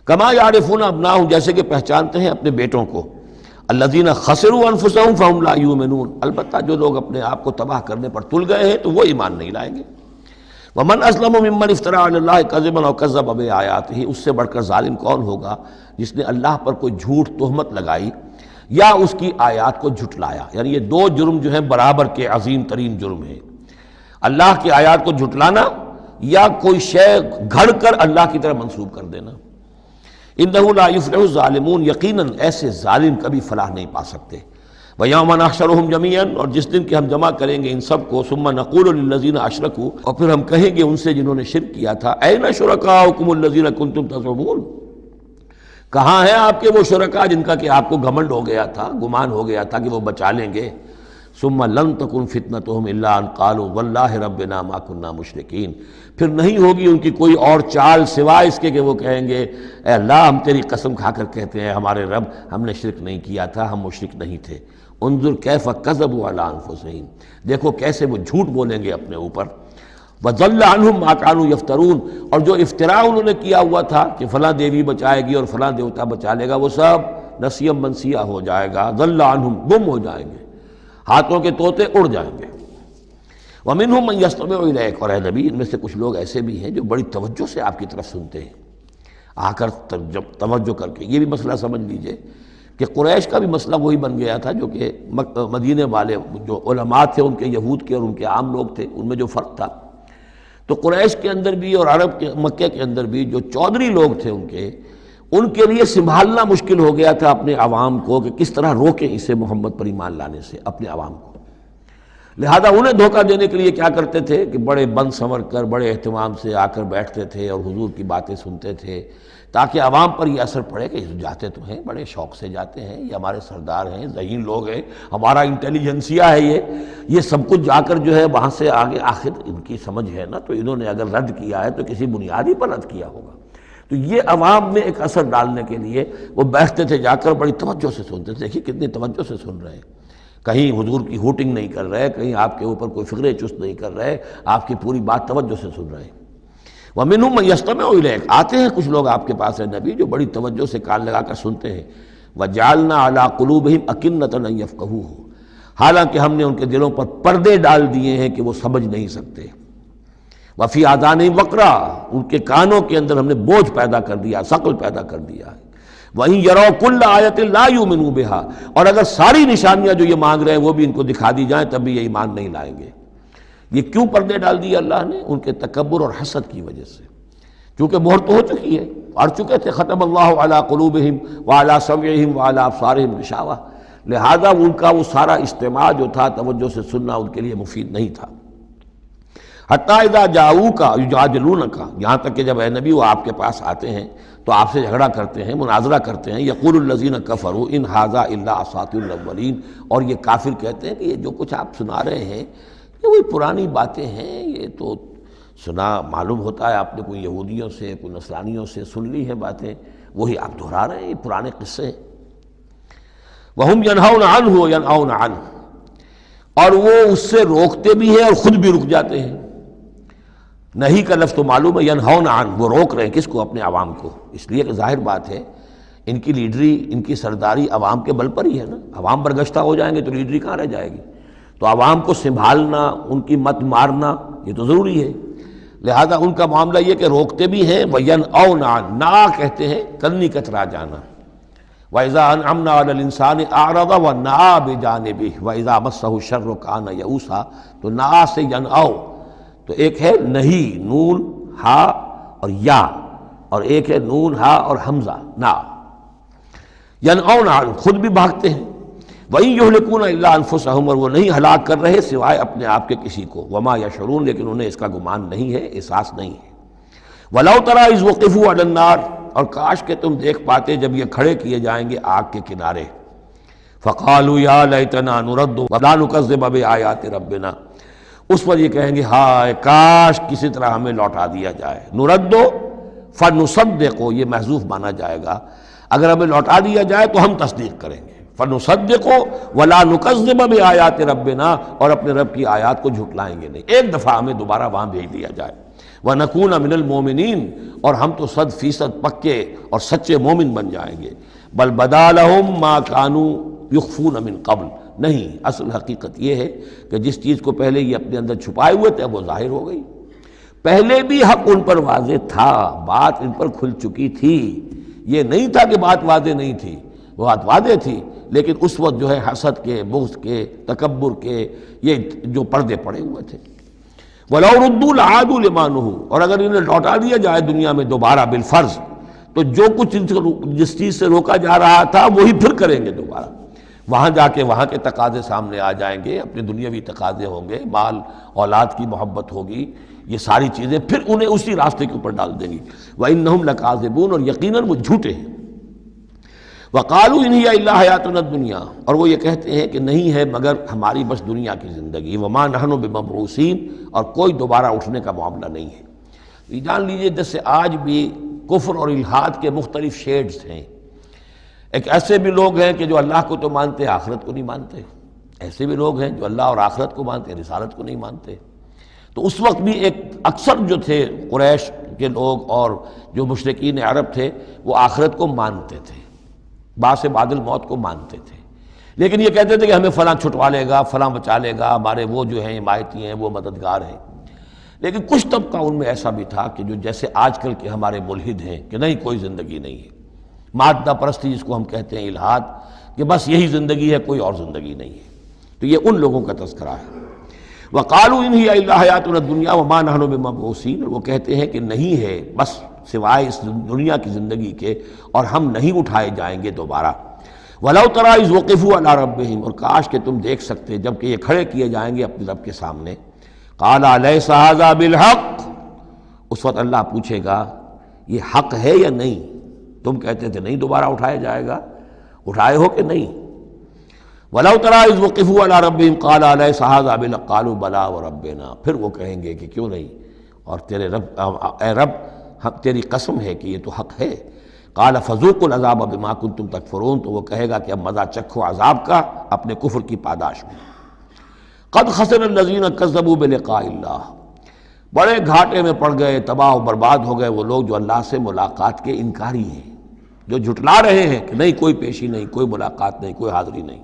Speaker 2: کما یعرفون ابناہم، جیسے کہ پہچانتے ہیں اپنے بیٹوں کو. الذین خسروا انفسہم فہم لا یؤمنون، البتہ جو لوگ اپنے آپ کو تباہ کرنے پر تل گئے ہیں تو وہ ایمان نہیں لائیں گے. ومن اسلم ممن افترى علی اللہ کذبا او کذب بآیاتہ، اس سے بڑھ کر ظالم کون ہوگا جس نے اللہ پر کوئی جھوٹ تہمت لگائی یا اس کی آیات کو جھٹلایا. یعنی یہ دو جرم جو ہیں برابر کے عظیم ترین جرم ہیں، اللہ کی آیات کو جھٹلانا یا کوئی شے گھڑ کر اللہ کی طرف منسوب کر دینا. انہ لا یفلح الظالمون، یقیناً ایسے ظالم کبھی فلاح نہیں پا سکتے. وَيَوْمَ نَحْشُرُهُمْ جَمِيعًا، اور جس دن کہ ہم جمع کریں گے ان سب کو. ثُمَّ نَقُولُ لِلَّذِينَ أَشْرَكُوا، اور پھر ہم کہیں گے ان سے جنہوں نے شرک کیا تھا، أَيْنَ شُرَكَاؤُكُمُ الَّذِينَ كُنتُمْ تَزْعُمُونَ، کہاں ہیں آپ کے وہ شرکاء جن کا کہ آپ کو گھمنڈ ہو گیا تھا، گمان ہو گیا تھا کہ وہ بچا لیں گے. ثُمَّ لَن تَكُنْ فِتْنَتُهُمْ إِلَّا أَن قَالُوا وَاللَّهِ رَبِّنَا مَا كُنَّا مُشْرِكِينَ، پھر نہیں ہوگی ان کی کوئی اور چال سوائے اس کے کہ وہ کہیں گے اے اللہ ہم تیری قسم کھا کر کہتے ہیں ہمارے رب ہم نے شرک نہیں کیا تھا، ہم مشرک نہیں تھے. انظر کیف کذبوا علی انفسہم، دیکھو کیسے وہ جھوٹ بولیں گے اپنے اوپر. وضل عنہم ما کانوا یفترون، اور جو افتراء انہوں نے کیا ہوا تھا کہ فلاں دیوی بچائے گی اور فلاں دیوتا بچا لے گا، وہ سب نسیم منسیہ ہو جائے گا. ضل عنہم، گم ہو جائیں گے، ہاتھوں کے طوطے اڑ جائیں گے. ومنہم من یستمع الیک، اور اے نبی ان میں سے کچھ لوگ ایسے بھی ہیں جو بڑی توجہ سے آپ کی طرف سنتے ہیں، آ کر توجہ کر کے. یہ بھی مسئلہ سمجھ لیجئے کہ قریش کا بھی مسئلہ وہی بن گیا تھا جو کہ مدینے والے جو علماء تھے ان کے، یہود کے اور ان کے عام لوگ تھے، ان میں جو فرق تھا. تو قریش کے اندر بھی اور عرب کے مکے کے اندر بھی جو چودھری لوگ تھے ان کے لیے سنبھالنا مشکل ہو گیا تھا اپنے عوام کو کہ کس طرح روکیں اسے محمد پر ایمان لانے سے اپنے عوام کو. لہذا انہیں دھوکہ دینے کے لیے کیا کرتے تھے کہ بڑے بند سنور کر بڑے اہتمام سے آ کر بیٹھتے تھے اور حضور کی باتیں سنتے تھے، تاکہ عوام پر یہ اثر پڑے کہ جاتے تو ہیں، بڑے شوق سے جاتے ہیں، یہ ہمارے سردار ہیں، ذہین لوگ ہیں، ہمارا انٹیلیجنسیا ہے، یہ سب کچھ جا کر جو ہے وہاں سے آگے آخر ان کی سمجھ ہے نا، تو انہوں نے اگر رد کیا ہے تو کسی بنیادی پر رد کیا ہوگا۔ تو یہ عوام میں ایک اثر ڈالنے کے لیے وہ بیٹھتے تھے، جا کر بڑی توجہ سے سنتے تھے۔ دیکھیے کتنی توجہ سے سن رہے ہیں، کہیں حضور کی ہوٹنگ نہیں کر رہے، کہیں آپ کے اوپر کوئی فکرے چست نہیں کر رہے، آپ کی پوری بات توجہ سے سن رہے ہیں۔ وَمِنْهُمْ مَنْ يَسْتَمِعُ إِلَيْكَ، آتے ہیں کچھ لوگ آپ کے پاس ہے نبی جو بڑی توجہ سے کان لگا کر سنتے ہیں۔ وَجَعَلْنَا عَلَىٰ قُلُوبِهِمْ أَكِنَّةً أَن يَفْقَهُوهُ، حالانکہ ہم نے ان کے دلوں پر پردے ڈال دیے ہیں کہ وہ سمجھ نہیں سکتے۔ وَفِي آذَانِهِمْ وَقْرًا، ان کے کانوں کے اندر ہم نے بوجھ پیدا کر دیا، ثقل پیدا کر دیا ہے۔ وَإِن يَرَوْا كُلَّ آيَةٍ لَا يُؤْمِنُوا بِهَا، اور اگر ساری نشانیاں جو یہ مانگ رہے ہیں وہ بھی ان کو دکھا دی جائیں تب بھی یہ ایمان نہیں لائیں گے۔ یہ کیوں پردے ڈال دیے اللہ نے؟ ان کے تکبر اور حسد کی وجہ سے، کیونکہ مہر تو ہو چکی ہے، اڑ چکے تھے، ختم اللہ علی قلوبہم وعلی سمعہم وعلی ابصارہم غشاوہ، لہذا ان کا وہ سارا اجتماع جو تھا توجہ سے سننا ان کے لیے مفید نہیں تھا۔ حتیٰ اذا جاؤوک یجادلونک، یہاں تک کہ جب اے نبی وہ آپ کے پاس آتے ہیں تو آپ سے جھگڑا کرتے ہیں، مناظرہ کرتے ہیں۔ یقول الذین کفروا ان ھذا الا اساطیر الاولین، اور یہ کافر کہتے ہیں کہ یہ جو کچھ آپ سنا رہے ہیں یہ وہی پرانی باتیں ہیں، یہ تو سنا معلوم ہوتا ہے آپ نے کوئی یہودیوں سے کوئی نصرانیوں سے سن لی ہے باتیں، وہی آپ دہرا رہے ہیں، یہ پرانے قصے ہیں۔ وَهُمْ يَنْهَوْنَ عَنْهُ وَيَنْأَوْنَ عَنْهُ، اور وہ اس سے روکتے بھی ہیں اور خود بھی رک جاتے ہیں۔ نہیں کا لفظ تو معلوم ہے، يَنْهَوْنَ عَنْهُ، وہ روک رہے ہیں کس کو؟ اپنے عوام کو، اس لیے کہ ظاہر بات ہے ان کی لیڈری، ان کی سرداری عوام کے بل پر ہی ہے نا، عوام برگشتہ ہو جائیں گے تو لیڈری کہاں رہ جائے گی؟ تو عوام کو سنبھالنا، ان کی مت مارنا یہ تو ضروری ہے، لہذا ان کا معاملہ یہ کہ روکتے بھی ہیں۔ وَيَنْأَوْنَ عَنْهُ، نا کہتے ہیں کنی کترا جانا۔ وَإِذَا أَنْعَمْنَا عَلَى الْإِنسَانِ أَعْرَضَ وَنَأَىٰ بِجَانِبِهِ وَإِذَا مَسَّهُ الشَّرُّ كَانَ يَئُوسًا، تو نا سے ینعو، تو ایک ہے نہیں، نون ہا اور یا، اور ایک ہے نون ہا اور حمزہ نا۔ ینعون عنہ، خود بھی بھاگتے ہیں۔ وَإِن يُهْلِكُونَ إِلَّا أَنفُسَهُمْ، اور وہ نہیں ہلاک کر رہے سوائے اپنے آپ کے کسی کو۔ وَمَا يَشْعُرُونَ، لیکن انہیں اس کا گمان نہیں ہے، احساس نہیں ہے۔ وَلَوْ تَرَىٰ إِذْ وُقِفُوا عَلَى النَّارِ، اور کاش کہ تم دیکھ پاتے جب یہ کھڑے کیے جائیں گے آگ کے کنارے۔ فَقَالُوا يَا لَيْتَنَا نُرَدُّ وَلَا نُكَذِّبَ بِآيَاتِ رَبِّنَا، اس پر یہ کہیں گے ہائے کاش کسی طرح ہمیں لوٹا دیا جائے۔ نُرَدُّ فَنُصَدِّقُ، یہ محذوف مانا جائے گا، اگر ہمیں لوٹا دیا جائے تو ہم تصدیق کریں گے۔ فَنُصَدِّقُ وَلَا نُكَذِّبَ بِآيَاتِ رَبِّنَا، اور اپنے رب کی آیات کو جھٹلائیں گے نہیں، ایک دفعہ ہمیں دوبارہ وہاں بھیج دیا جائے۔ وَنَكُونَ مِنَ الْمُؤْمِنِينَ، اور ہم تو 100% پکے اور سچے مومن بن جائیں گے۔ بل بدا لَهُم مَا كَانُوا يُخْفُونَ مِن قَبْلُ، نہیں، اصل حقیقت یہ ہے کہ جس چیز کو پہلے یہ اپنے اندر چھپائے ہوئے تھے وہ ظاہر ہو گئی۔ پہلے بھی حق ان پر واضح تھا، بات ان پر کھل چکی تھی، یہ نہیں تھا کہ بات واضح نہیں تھی، وہ بات واضح تھی، لیکن اس وقت جو ہے حسد کے، بغض کے، تکبر کے یہ جو پردے پڑے ہوئے تھے۔ وَلَوْ رُدُّوا لَعَادُوا لِمَا نُهُوا، اور اگر انہیں لوٹا دیا جائے دنیا میں دوبارہ بالفرض، تو جو کچھ جس چیز سے روکا جا رہا تھا وہی پھر کریں گے دوبارہ، وہاں جا کے وہاں کے تقاضے سامنے آ جائیں گے، اپنے دنیاوی تقاضے ہوں گے، مال اولاد کی محبت ہوگی، یہ ساری چیزیں پھر انہیں اسی راستے کے اوپر ڈال دیں گی۔ وَإِنَّهُمْ لَكَاذِبُونَ، اور یقیناً وہ جھوٹے ہیں۔ وَقَالُوا إِنْ هِيَ إِلَّا حَيَاتُنَا الدُّنْيَا، اور وہ یہ کہتے ہیں کہ نہیں ہے مگر ہماری بس دنیا کی زندگی۔ وَمَا نَحْنُ بِمَبْعُوثِينَ، اور کوئی دوبارہ اٹھنے کا معاملہ نہیں ہے۔ یہ جان لیجئے جیسے آج بھی کفر اور الحاد کے مختلف شیڈز ہیں۔ ایک ایسے بھی لوگ ہیں کہ جو اللہ کو تو مانتے آخرت کو نہیں مانتے، ایسے بھی لوگ ہیں جو اللہ اور آخرت کو مانتے رسالت کو نہیں مانتے۔ تو اس وقت بھی ایک اکثر جو تھے قریش کے لوگ اور جو مشرکین عرب تھے وہ آخرت کو مانتے تھے، بعث بعد الموت کو مانتے تھے، لیکن یہ کہتے تھے کہ ہمیں فلاں چھٹوا لے گا، فلاں بچا لے گا، ہمارے وہ جو ہیں حمایتی ہیں، وہ مددگار ہیں۔ لیکن کچھ طبقہ ان میں ایسا بھی تھا کہ جو جیسے آج کل کے ہمارے ملحد ہیں کہ نہیں کوئی زندگی نہیں ہے، مادہ پرستی جس کو ہم کہتے ہیں الحاد، کہ بس یہی زندگی ہے، کوئی اور زندگی نہیں ہے۔ تو یہ ان لوگوں کا تذکرہ ہے۔ وَقَالُوا إِنْ هِيَ إِلَّا حَيَاتُنَا الدُّنْيَا وَمَا نَحْنُ بِمَبْعُوثِينَ، وہ کہتے ہیں کہ نہیں ہے بس سوائے اس دنیا کی زندگی کے، اور ہم نہیں اٹھائے جائیں گے دوبارہ۔ وَلَوْ تَرَىٰ إِذْ وُقِفُوا عَلَىٰ رَبِّهِمْ، اور کاش کہ تم دیکھ سکتے جب کہ یہ کھڑے کیے جائیں گے اپنے رب کے سامنے. قَالَ أَلَيْسَ هَٰذَا بِالْحَقِّ، اس وقت اللہ پوچھے گا یہ حق ہے یا نہیں؟ تم کہتے تھے نہیں دوبارہ اٹھایا جائے گا، اٹھائے ہو کہ نہیں؟ وَلَوْ تَرَىٰ إِذْ وُقِفُوا عَلَىٰ رَبِّهِمْ قَالَ أَلَيْسَ هَٰذَا بِالْحَقِّ قَالُوا بَلَىٰ وَرَبِّنَا، پھر وہ کہیں گے کہ کیوں نہیں، اور تیرے رب، اے رب تیری قسم ہے کہ یہ تو حق ہے. قال فذوقوا العذاب بما کنتم تکفرون، تو وہ کہے گا کہ اب مزہ چکھو عذاب کا اپنے کفر کی پاداش میں. قد خسر الذین کذبوا بلقاء اللہ، بڑے گھاٹے میں پڑ گئے، تباہ و برباد ہو گئے وہ لوگ جو اللہ سے ملاقات کے انکاری ہیں، جو جھٹلا رہے ہیں کہ نہیں کوئی پیشی نہیں، کوئی ملاقات نہیں، کوئی حاضری نہیں.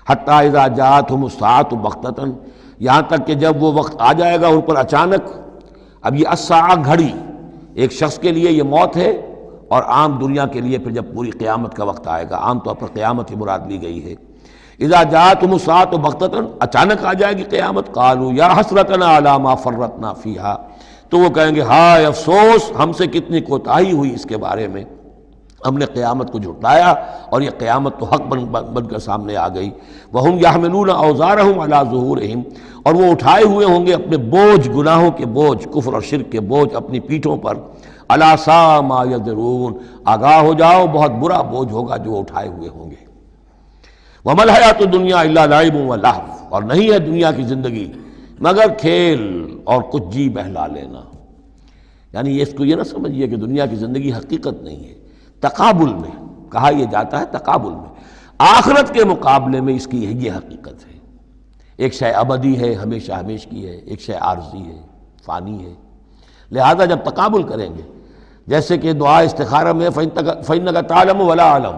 Speaker 2: حتی اذا جاءتهم الساعۃ بغتۃ، یہاں تک کہ جب وہ وقت آ جائے گا ان پر اچانک. اب یہ الساعہ گھڑی ایک شخص کے لیے یہ موت ہے، اور عام دنیا کے لیے پھر جب پوری قیامت کا وقت آئے گا، عام طور پر قیامت ہی مراد لی گئی ہے. اذا جاءتهم الساعۃ بغتۃ، اچانک آ جائے گی قیامت. قالوا یا حسرتنا علی ما فرطنا فیہا، تو وہ کہیں گے ہائے افسوس ہم سے کتنی کوتاہی ہوئی اس کے بارے میں، ہم نے قیامت کو جھٹلایا اور یہ قیامت تو حق بن کر سامنے آ گئی. وہم یحملون اوزارہم علی ظہورہم، اور وہ اٹھائے ہوئے ہوں گے اپنے بوجھ، گناہوں کے بوجھ، کفر اور شرک کے بوجھ اپنی پیٹھوں پر. الا ساء ما یزرون، آگاہ ہو جاؤ بہت برا بوجھ ہوگا جو اٹھائے ہوئے ہوں گے. وما الحیات الدنیا الا لعب ولہو، اور نہیں ہے دنیا کی زندگی مگر کھیل اور کچھ جی بہلا لینا. یعنی اس کو یہ نہ سمجھیے کہ دنیا کی زندگی حقیقت نہیں ہے، تقابل میں کہا یہ جاتا ہے، تقابل میں آخرت کے مقابلے میں اس کی یہ حقیقت ہے. ایک شے ابدی ہے، ہمیشہ ہمیش کی ہے، ایک شے عارضی ہے، فانی ہے. لہذا جب تقابل کریں گے، جیسے کہ دعا استخارہ میں فَإِنَّكَ تَعْلَمُ وَلَا أَعْلَمُ،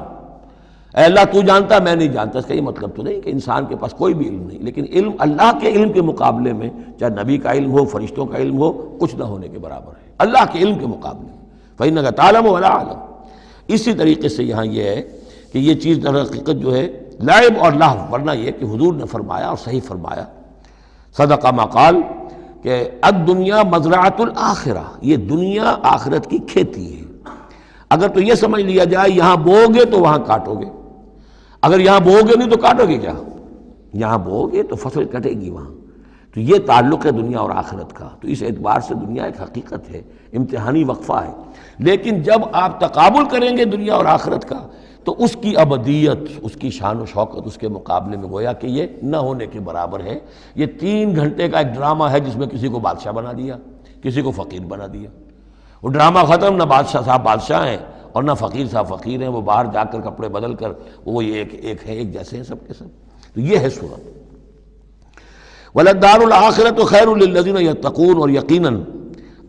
Speaker 2: اے اللہ تو جانتا میں نہیں جانتا، اس کا یہ مطلب تو نہیں کہ انسان کے پاس کوئی بھی علم نہیں، لیکن علم اللہ کے علم کے مقابلے میں، چاہے نبی کا علم ہو، فرشتوں کا علم ہو، کچھ نہ ہونے کے برابر ہے اللہ کے علم کے مقابلے میں. فَإِنَّكَ تَعْلَمُ وَلَا أَعْلَمُ. اسی طریقے سے یہاں یہ ہے کہ یہ چیز در حقیقت جو ہے لعب اور لہو، ورنہ یہ کہ حضور نے فرمایا اور صحیح فرمایا، صدق ما قال، کہ الدنیا مزرعۃ الآخرہ، یہ دنیا آخرت کی کھیتی ہے. اگر تو یہ سمجھ لیا جائے یہاں بو گے تو وہاں کاٹو گے، اگر یہاں بو گے نہیں تو کاٹو گے کیا؟ یہاں بو گے تو فصل کٹے گی وہاں. تو یہ تعلق ہے دنیا اور آخرت کا. تو اس اعتبار سے دنیا ایک حقیقت ہے، امتحانی وقفہ ہے. لیکن جب آپ تقابل کریں گے دنیا اور آخرت کا تو اس کی ابدیت، اس کی شان و شوکت اس کے مقابلے میں گویا کہ یہ نہ ہونے کے برابر ہے. یہ 3 گھنٹے کا ایک ڈرامہ ہے جس میں کسی کو بادشاہ بنا دیا، کسی کو فقیر بنا دیا. وہ ڈرامہ ختم، نہ بادشاہ صاحب بادشاہ ہیں اور نہ فقیر صاحب فقیر ہیں، وہ باہر جا کر کپڑے بدل کر وہ ایک ہے، ایک جیسے ہیں سب کے سب. تو یہ ہے صورت. وَلَلدَّارُ الْآخِرَةُ خَيْرٌ لِلَّذِينَ يَتَّقُونَ، اور یقیناً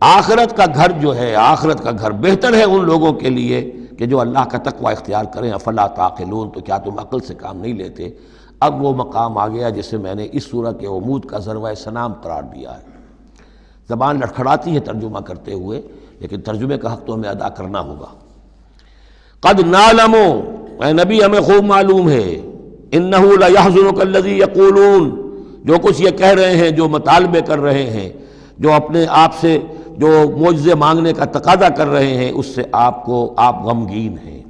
Speaker 2: آخرت کا گھر جو ہے، آخرت کا گھر بہتر ہے ان لوگوں کے لیے کہ جو اللہ کا تقوی اختیار کریں. افلا تعقلون، تو کیا تم عقل سے کام نہیں لیتے؟ اب وہ مقام آ گیا جسے میں نے اس سورہ کے عمود کا ذروۂ سنام قرار دیا ہے. زبان لڑکھڑاتی ہے ترجمہ کرتے ہوئے، لیکن ترجمے کا حق تو ہمیں ادا کرنا ہوگا. قد نعلم، اے نبی ہمیں خوب معلوم ہے، انہ لیحزنک الذی یقولون، جو کچھ یہ کہہ رہے ہیں، جو مطالبے کر رہے ہیں، جو اپنے آپ سے جو معجزے مانگنے کا تقاضا کر رہے ہیں، اس سے آپ غمگین ہیں.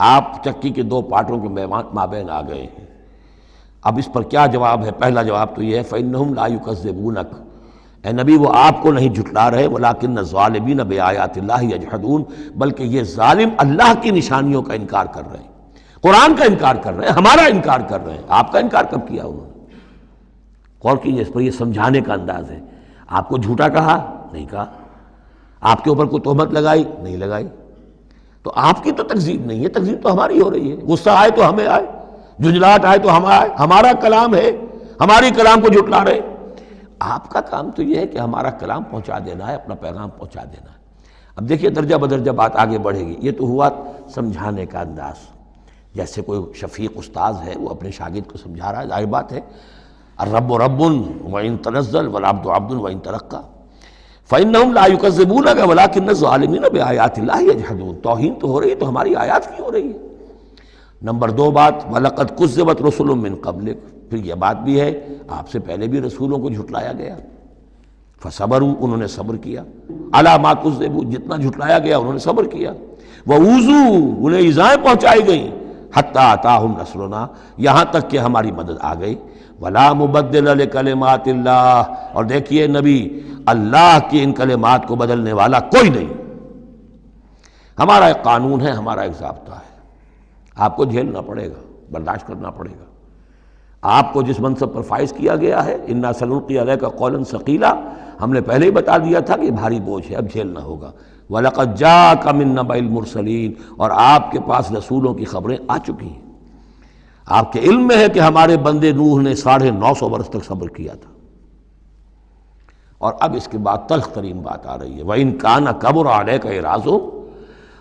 Speaker 2: آپ چکی کے 2 پارٹوں کے مابین آ گئے ہیں. اب اس پر کیا جواب ہے؟ پہلا جواب تو یہ ہے فَإِنَّهُمْ لَا يُكَذِّبُونَكَ، اے نبی وہ آپ کو نہیں جھٹلا رہے، وَلَٰكِنَّ الظَّالِمِينَ بِآيَاتِ اللَّهِ يَجْحَدُونَ، بلکہ یہ ظالم اللہ کی نشانیوں کا انکار کر رہے ہیں، قرآن کا انکار کر رہے ہیں، ہمارا انکار کر رہے ہیں. آپ کا انکار کب کیا انہوں نے؟ غور کیجیے، اس پر یہ سمجھانے کا انداز ہے. آپ کو جھوٹا کہا؟ نہیں کہا. آپ کے اوپر کوئی تہمت لگائی؟ نہیں لگائی. تو آپ کی تو تکذیب نہیں ہے، تکذیب تو ہماری ہو رہی ہے. غصہ آئے تو ہمیں آئے، جھنجھلاہٹ آئے تو ہمیں آئے. ہمارا کلام ہے، ہماری کلام کو جھٹلا رہے. آپ کا کام تو یہ ہے کہ ہمارا کلام پہنچا دینا ہے، اپنا پیغام پہنچا دینا ہے. اب دیکھیے درجہ بدرجہ بات آگے بڑھے گی. یہ تو ہوا سمجھانے کا انداز، جیسے کوئی شفیق استاذ ہے وہ اپنے شاگرد کو سمجھا رہا ہے. ظاہر بات ہے الرب رب وإن تنزل والعبد عبد وإن ترقى فإنهم لا يكذبونك ولكن الظالمين بآيات الله يجحدون. توہین تو ہو رہی ہے، تو ہماری آیات کی ہو رہی ہے. نمبر 2 بات وَلَقَدْ كُذِّبَتْ رُسُلٌ مِّن قَبْلِكَ، پھر یہ بات بھی ہے آپ سے پہلے بھی رسولوں کو جھٹلایا گیا. فَصَبَرُوا، انہوں نے صبر کیا. عَلَىٰ مَا كُذِّبُوا، جتنا جھٹلایا گیا انہوں نے صبر کیا. وَأُوذُوا، انہیں ایذائیں پہنچائی گئیں. حتی آتاہم نصرنا، یہاں تک کہ ہماری مدد آ گئی۔ ولا مبدل لکلمات اللہ، اور دیکھیے نبی، اللہ کی ان کلمات کو بدلنے والا کوئی نہیں۔ ہمارا ایک قانون ہے، ہمارا ایک ضابطہ ہے، آپ کو جھیلنا پڑے گا، برداشت کرنا پڑے گا۔ آپ کو جس منصب پر فائز کیا گیا ہے، انا سنلقی علیک قولا ثقیلا، ہم نے پہلے ہی بتا دیا تھا کہ بھاری بوجھ ہے، اب جھیلنا ہوگا۔ وَلَقَدْ جَاءَكَ مِن نَبَإِ الْمُرْسَلِينَ، اور آپ کے پاس رسولوں کی خبریں آ چکی ہیں۔ آپ کے علم میں ہے کہ ہمارے بندے نوح نے 950 برس تک صبر کیا تھا، اور اب اس کے بعد تلخ ترین بات آ رہی ہے، وَإِن كَانَ كَبُرَ عَلَيْكَ إِعْرَاضُهُمْ،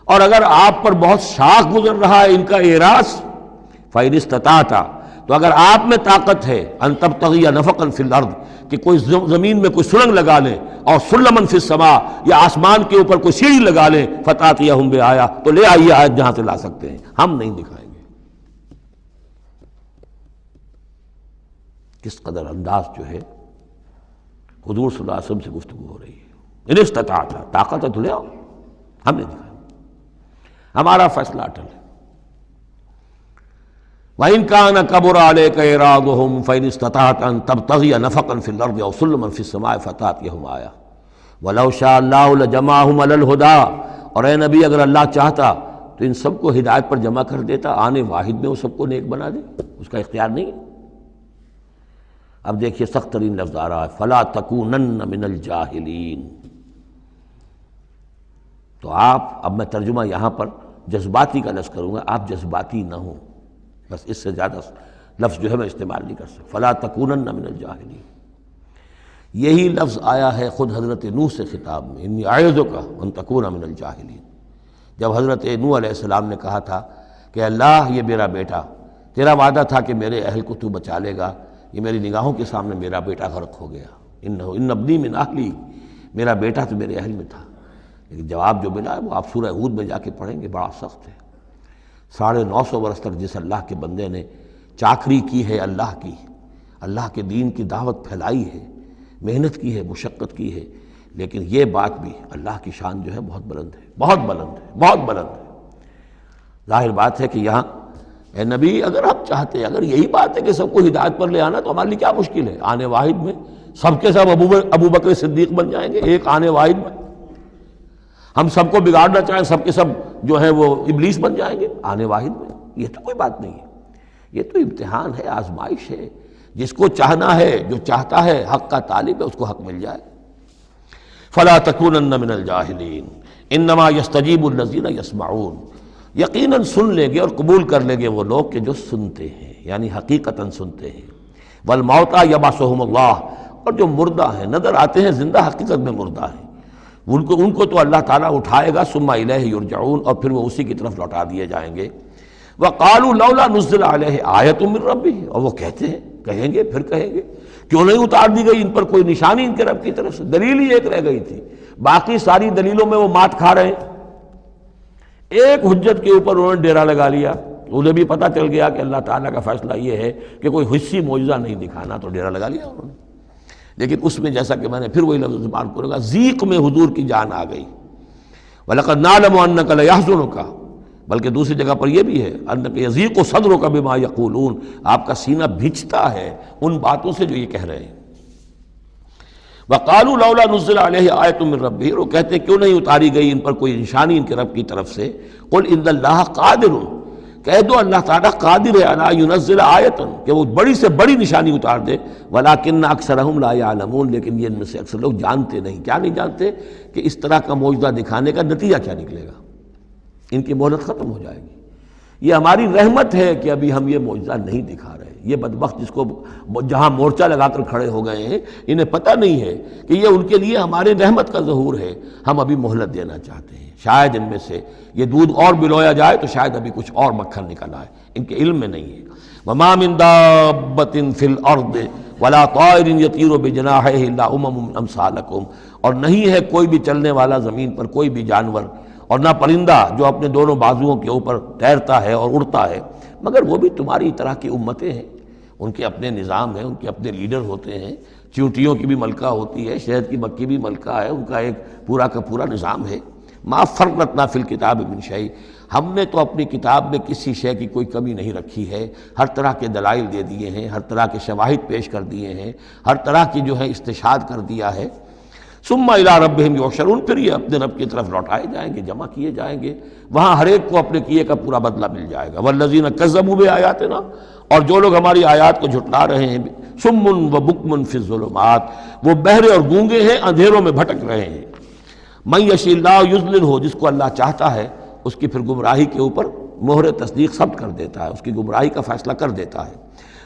Speaker 2: اور اگر آپ پر بہت شاخ گزر رہا ہے ان کا اعراض، فَإِنِ اسْتَطَعْتَ، تو اگر آپ میں طاقت ہے، ان تبتغی نفقا فی الارض، کہ کوئی زمین میں کوئی سرنگ لگا لیں، اور سلمن فی السماء، یا آسمان کے اوپر کوئی سیڑھی لگا لیں، فتاتیہم بآیہ، تو لے آئیے آیت جہاں سے لا سکتے ہیں، ہم نہیں دکھائیں گے۔ کس قدر انداز جو ہے حضور صلی اللہ علیہ وسلم سے گفتگو ہو رہی ہے۔ ان استطاعت، طاقت ہے تو لے آؤ، ہم نہیں دکھائیں گے، ہمارا فیصلہ اٹل ہے۔ وَإِن كَانَ كَبُرَ عَلَيْكَ إِعْرَاضُهُمْ فَإِنِ اسْتَطَعْتَ أَن تَبْتَغِيَ نَفَقًا فِي الْأَرْضِ أَوْ سُلَّمًا فِي السَّمَاءِ فَتَأْتِيَهُمْ آیَةٌ وَلَوْ شَاءَ اللَّهُ لَجَمَعَهُمْ عَلَى الْهُدَىٰ، اور اے نبی اگر اللہ چاہتا تو ان سب کو ہدایت پر جمع کر دیتا، آنے واحد میں وہ سب کو نیک بنا دے، اس کا اختیار نہیں ہے۔ اب دیکھیے سخت ترین لفظ آ رہا ہے، فَلَا تَكُونَنَّ مِنَ الْجَاهِلِينَ۔ تو آپ، اب میں ترجمہ یہاں پر جذباتی کا لفظ کروں گا، آپ جذباتی نہ ہوں، بس اس سے زیادہ لفظ جو ہے میں استعمال نہیں کر سکتا۔ فَلَا تَكُونَنَّ مِنَ الْجَاهِلِينَ، یہی لفظ آیا ہے خود حضرت نوح سے خطاب میں، انی اعوذک ان تکون من الجاہلین۔ جب حضرت نوح علیہ السلام نے کہا تھا کہ اللہ یہ میرا بیٹا، تیرا وعدہ تھا کہ میرے اہل کو تو بچا لے گا، یہ میری نگاہوں کے سامنے میرا بیٹا غرق ہو گیا، ان ابنی من اہلی، میرا بیٹا تو میرے اہل میں تھا۔ لیکن جواب جو ملا ہے وہ آپ سورہ ہود میں جا کے پڑھیں گے، بڑا سخت ہے۔ 950 برس تک جس اللہ کے بندے نے چاکری کی ہے اللہ کی، اللہ کے دین کی دعوت پھیلائی ہے، محنت کی ہے، مشقت کی ہے، لیکن یہ بات بھی، اللہ کی شان جو ہے بہت بلند ہے، بہت بلند ہے، بہت بلند ہے۔ ظاہر بات ہے کہ یہاں اے نبی اگر آپ چاہتے، اگر یہی بات ہے کہ سب کو ہدایت پر لے آنا، تو ہمارے لیے کیا مشکل ہے؟ آنے واحد میں سب کے سب ابو بکر صدیق بن جائیں گے، ایک آنے واحد میں۔ ہم سب کو بگاڑنا چاہیں، سب کے سب جو ہے وہ ابلیس بن جائیں گے آنے واحد میں، یہ تو کوئی بات نہیں ہے۔ یہ تو امتحان ہے، آزمائش ہے، جس کو چاہنا ہے، جو چاہتا ہے، حق کا طالب ہے، اس کو حق مل جائے۔ فَلَا تَكُونَنَّ مِنَ الْجَاهِلِينَ إِنَّمَا يَسْتَجِيبُ الَّذِينَ يَسْمَعُونَ، یقیناً سن لیں گے اور قبول کر لیں گے وہ لوگ کہ جو سنتے ہیں، یعنی حقیقتاً سنتے ہیں۔ وَالْمَوْتَىٰ يَبْعَثُهُمُ اللَّهُ، اور جو مردہ ہیں، نظر آتے ہیں زندہ، حقیقت میں مردہ ہیں، ان کو تو اللہ تعالیٰ اٹھائے گا، ثم الیہ یرجعون، اور پھر وہ اسی کی طرف لوٹا دیے جائیں گے۔ وقالوا لولا نزل علیہ آیۃ من ربہ، اور وہ کہتے ہیں، کہیں گے، پھر کہیں گے، کیوں نہیں اتار دی گئی ان پر کوئی نشانی ان کے رب کی طرف سے؟ دلیل ہی ایک رہ گئی تھی، باقی ساری دلیلوں میں وہ مات کھا رہے ہیں۔ ایک حجت کے اوپر انہوں نے ڈیرا لگا لیا، انہیں بھی پتہ چل گیا کہ اللہ تعالیٰ کا فیصلہ یہ ہے کہ کوئی حسی معجزہ نہیں دکھانا، تو ڈیرا لگا لیا انہوں نے۔ لیکن اس میں جیسا کہ میں نے پھر وہی لفظ استعمال کروں گا، ضیق میں حضور کی جان آ گئی۔ وَلَقَدْ نَعْلَمُ أَنَّكَ لَيَحْزُنُكَ، بلکہ دوسری جگہ پر یہ بھی ہے، أَنَّكَ يَضِيقُ صَدْرُكَ بِمَا يَقُولُونَ، آپ کا سینہ بھیجتا ہے ان باتوں سے جو یہ کہہ رہے ہیں۔ وَقَالُوا لَوْلَا نُزِّلَ عَلَيْهِ آیَةٌ مِّن رَبِّهِ، وہ کہتے ہیں کیوں نہیں اتاری گئی ان پر کوئی نشانی ان کے رب کی طرف سے۔ قُلْ إِنَّ اللَّهَ قَادِرٌ، کہہ دو اللہ تعالیٰ قادر ہے علی ينزل آیۃ، کہ وہ بڑی سے بڑی نشانی اتار دے، ولیکن اکثرہم لا یعلمون، لیکن یہ ان میں سے اکثر لوگ جانتے نہیں۔ کیا نہیں جانتے؟ کہ اس طرح کا معجزہ دکھانے کا نتیجہ کیا نکلے گا، ان کی مہلت ختم ہو جائے گی۔ یہ ہماری رحمت ہے کہ ابھی ہم یہ معجزہ نہیں دکھا رہے۔ یہ بدبخت جس کو جہاں مورچہ لگا کر کھڑے ہو گئے ہیں، انہیں پتہ نہیں ہے کہ یہ ان کے لیے ہمارے رحمت کا ظہور ہے، ہم ابھی مہلت دینا چاہتے ہیں، شاید ان میں سے یہ دودھ اور بلویا جائے تو شاید ابھی کچھ اور مکھن نکل آئے، ان کے علم میں نہیں ہے۔ وَمَا مِن دَابَّةٍ فِي الْأَرْضِ وَلَا طَائِرٍ يَطِيرُ بِجَنَاحَيْهِ إِلَّا أُمَمٌ أَمْثَالُكُمْ، اور نہیں ہے کوئی بھی چلنے والا زمین پر، کوئی بھی جانور، اور نہ پرندہ جو اپنے دونوں بازوؤں کے اوپر تیرتا ہے اور اڑتا ہے، مگر وہ بھی تمہاری طرح کی امتیں ہیں، ان کے اپنے نظام ہیں، ان کے اپنے لیڈر ہوتے ہیں، چیونٹیوں کی بھی ملکہ ہوتی ہے، شہد کی مکھی بھی ملکہ ہے، ان کا ایک پورا کا پورا نظام ہے۔ ما فرطنا فی الکتاب من شیء، ہم نے تو اپنی کتاب میں کسی شے کی کوئی کمی نہیں رکھی ہے، ہر طرح کے دلائل دے دیے ہیں، ہر طرح کے شواہد پیش کر دیے ہیں، ہر طرح کی جو ہے استشہاد کر دیا ہے۔ ثم الی ربہم یحشرون، پھر یہ اپنے رب کی طرف لوٹائے جائیں گے، جمع کیے جائیں گے، وہاں ہر ایک کو اپنے کیے کا پورا بدلہ مل جائے گا۔ والذین کذبوا بآیاتنا، اور جو لوگ ہماری آیات کو جھٹلا رہے ہیں، صم و بکم فی الظلمات، وہ بہرے اور گونگے ہیں، اندھیروں میں بھٹک رہے ہیں۔ من یشاء اللہ یضللہ، جس کو اللہ چاہتا ہے اس کی پھر گمراہی کے اوپر مہر تصدیق ثبت کر دیتا ہے، اس کی گمراہی کا فیصلہ کر دیتا ہے۔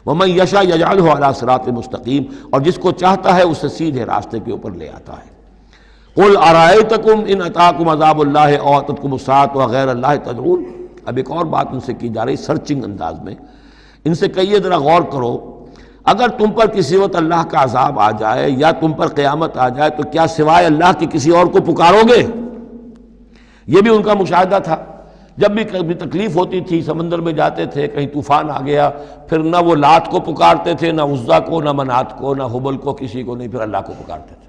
Speaker 2: ومن یشاء یجعلہ علی صراط مستقیم، اور جس کو چاہتا ہے اسے سیدھے راستے کے اوپر لے آتا ہے۔ قل ارائیتکم ان اتاکم عذاب اللہ او اتتکم الساعۃ وغیر اللہ تدعون، اب ایک اور بات ان سے کی جا رہی سرچنگ انداز میں، ان سے کہیے ذرا غور کرو، اگر تم پر کسی وقت اللہ کا عذاب آ جائے یا تم پر قیامت آ جائے تو کیا سوائے اللہ کے کسی اور کو پکارو گے؟ یہ بھی ان کا مشاہدہ تھا، جب بھی کبھی تکلیف ہوتی تھی سمندر میں جاتے تھے، کہیں طوفان آ گیا، پھر نہ وہ لات کو پکارتے تھے، نہ عزا کو، نہ منات کو، نہ حبل کو، کسی کو نہیں، پھر اللہ کو پکارتے تھے۔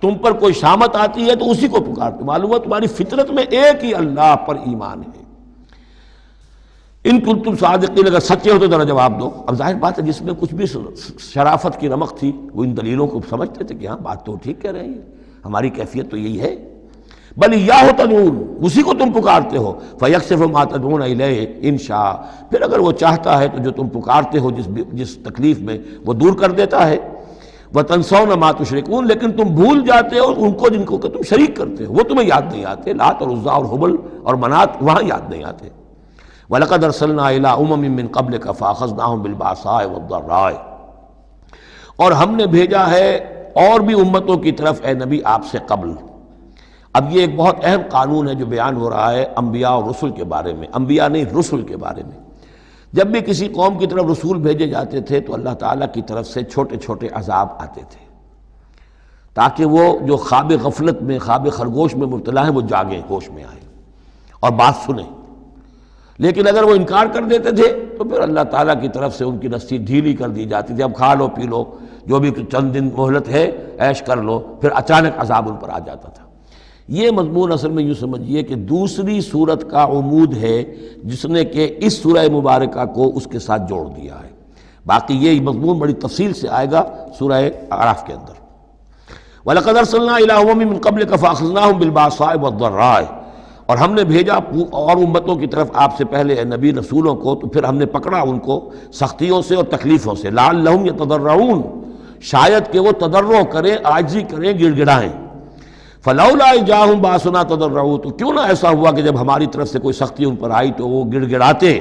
Speaker 2: تم پر کوئی شامت آتی ہے تو اسی کو پکارتے، معلوم ہے تمہاری فطرت میں ایک ہی اللہ پر ایمان ہے۔ ان کنتم صادقین، اگر سچے ہو تو ذرا جواب دو۔ اب ظاہر بات ہے جس میں کچھ بھی شرافت کی رمق تھی وہ ان دلیلوں کو سمجھتے تھے کہ ہاں بات تو ٹھیک کہہ رہے ہیں، ہماری کیفیت تو یہی ہے۔ بل ایاہ تدعون، اسی کو تم پکارتے ہو، فیکشف ما تدعون الیہ ان شاء، پھر اگر وہ چاہتا ہے تو جو تم پکارتے ہو جس تکلیف میں وہ دور کر دیتا ہے۔ وتنسون ما تشرکون، لیکن تم بھول جاتے ہو ان کو جن کو کہ تم شریک کرتے ہو، وہ تمہیں یاد نہیں آتے، لات اور عزا اور حبل اور منات وہاں یاد نہیں آتے۔ وَلَقَدْ أَرْسَلْنَا إِلَىٰ أُمَمٍ مِّن قَبْلِكَ فَأَخَذْنَاهُمْ بِالْبَأْسَاءِ وَالضَّرَّاءِ، اور ہم نے بھیجا ہے اور بھی امتوں کی طرف اے نبی آپ سے قبل۔ اب یہ ایک بہت اہم قانون ہے جو بیان ہو رہا ہے انبیاء اور رسل کے بارے میں، انبیاء نہیں رسل کے بارے میں۔ جب بھی کسی قوم کی طرف رسول بھیجے جاتے تھے تو اللہ تعالیٰ کی طرف سے چھوٹے چھوٹے عذاب آتے تھے تاکہ وہ جو خواب غفلت میں، خواب خرگوش میں مبتلا ہیں وہ جاگیں، ہوش میں آئیں اور بات سنیں۔ لیکن اگر وہ انکار کر دیتے تھے تو پھر اللہ تعالیٰ کی طرف سے ان کی رسی ڈھیلی کر دی جاتی تھی، اب کھا لو پی لو، جو بھی چند دن مہلت ہے عیش کر لو، پھر اچانک عذاب ان پر آ جاتا تھا۔ یہ مضمون اصل میں یوں سمجھیے کہ دوسری صورت کا عمود ہے جس نے کہ اس سورہ مبارکہ کو اس کے ساتھ جوڑ دیا ہے، باقی یہ مضمون بڑی تفصیل سے آئے گا سورہ اعراف کے اندر۔ وَلَقَدْ أَرْسَلْنَا إِلَىٰ أُمَمٍ مِّن قَبْلِكَ فَأَخَذْنَاهُمْ بِالْبَأْسَاءِ وَالضَّرَّاءِ، اور ہم نے بھیجا اور امتوں کی طرف آپ سے پہلے اے نبی رسولوں کو، تو پھر ہم نے پکڑا ان کو سختیوں سے اور تکلیفوں سے، لعلہم یتضرعون، شاید کہ وہ تضرع کریں، عاجزی کریں، گڑ گڑائیں۔ فلولا جاءہم باسنا تضرعوا، تو کیوں نہ ایسا ہوا کہ جب ہماری طرف سے کوئی سختی ان پر آئی تو وہ گڑ گڑاتے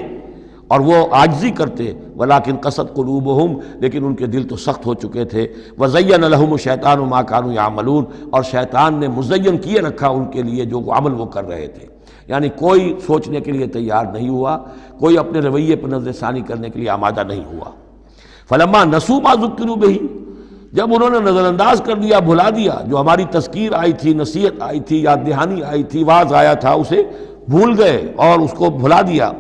Speaker 2: اور وہ عاجزی کرتے، ولیکن قست قلوبہم، لیکن ان کے دل تو سخت ہو چکے تھے، وزین لہم الشیطان ما کانوا یعملون، اور شیطان نے مزین کیے رکھا ان کے لیے جو عمل وہ کر رہے تھے، یعنی کوئی سوچنے کے لیے تیار نہیں ہوا، کوئی اپنے رویے پر نظر ثانی کرنے کے لیے آمادہ نہیں ہوا۔ فلما نسوا ما ذکروا بہ، جب انہوں نے نظر انداز کر دیا، بھلا دیا، جو ہماری تذکیر آئی تھی، نصیحت آئی تھی، یاد دہانی آئی تھی، واعظ آیا تھا، اسے بھول گئے اور اس کو بھلا دیا۔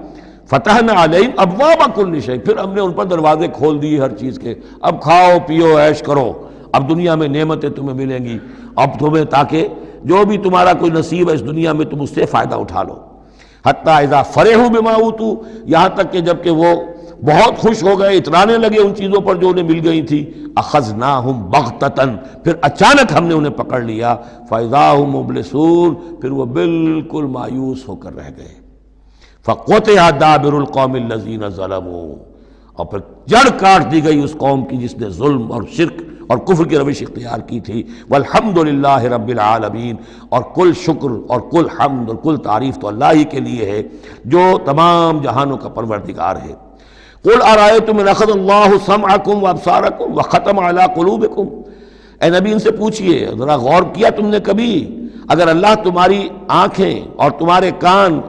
Speaker 2: فتحنا علیہم ابواب کل شیء، پھر ہم نے ان پر دروازے کھول دیے ہر چیز کے، اب کھاؤ پیو عیش کرو، اب دنیا میں نعمتیں تمہیں ملیں گی، اب تمہیں تاکہ جو بھی تمہارا کوئی نصیب ہے اس دنیا میں تم اس سے فائدہ اٹھا لو۔ حتی اذا فرحوا بما اوتوا، یہاں تک کہ جب کہ وہ بہت خوش ہو گئے، اترانے لگے ان چیزوں پر جو انہیں مل گئی تھی، اخذناہم بغتۃ، پھر اچانک ہم نے انہیں پکڑ لیا، فاذا ہم مبلسون، پھر وہ بالکل مایوس ہو کر رہ گئے۔ فقطع دابر القوم الذین ظلموا، اور پھر جڑ کاٹ دی گئی اس قوم کی جس نے ظلم اور شرک اور کفر کی روش اختیار کی تھی۔ والحمدللہ رب العالمین، اور کل شکر اور کل حمد اور کل تعریف تو اللہ ہی کے لیے ہے جو تمام جہانوں کا پروردگار ہے۔ قل ارأیتم ان اخذ اللہ سمعکم وابصارکم وختم علی قلوبکم، اے نبی ان سے پوچھئے، ذرا غور کیا تم نے کبھی، اگر اللہ تمہاری آنکھیں اور تمہارے کان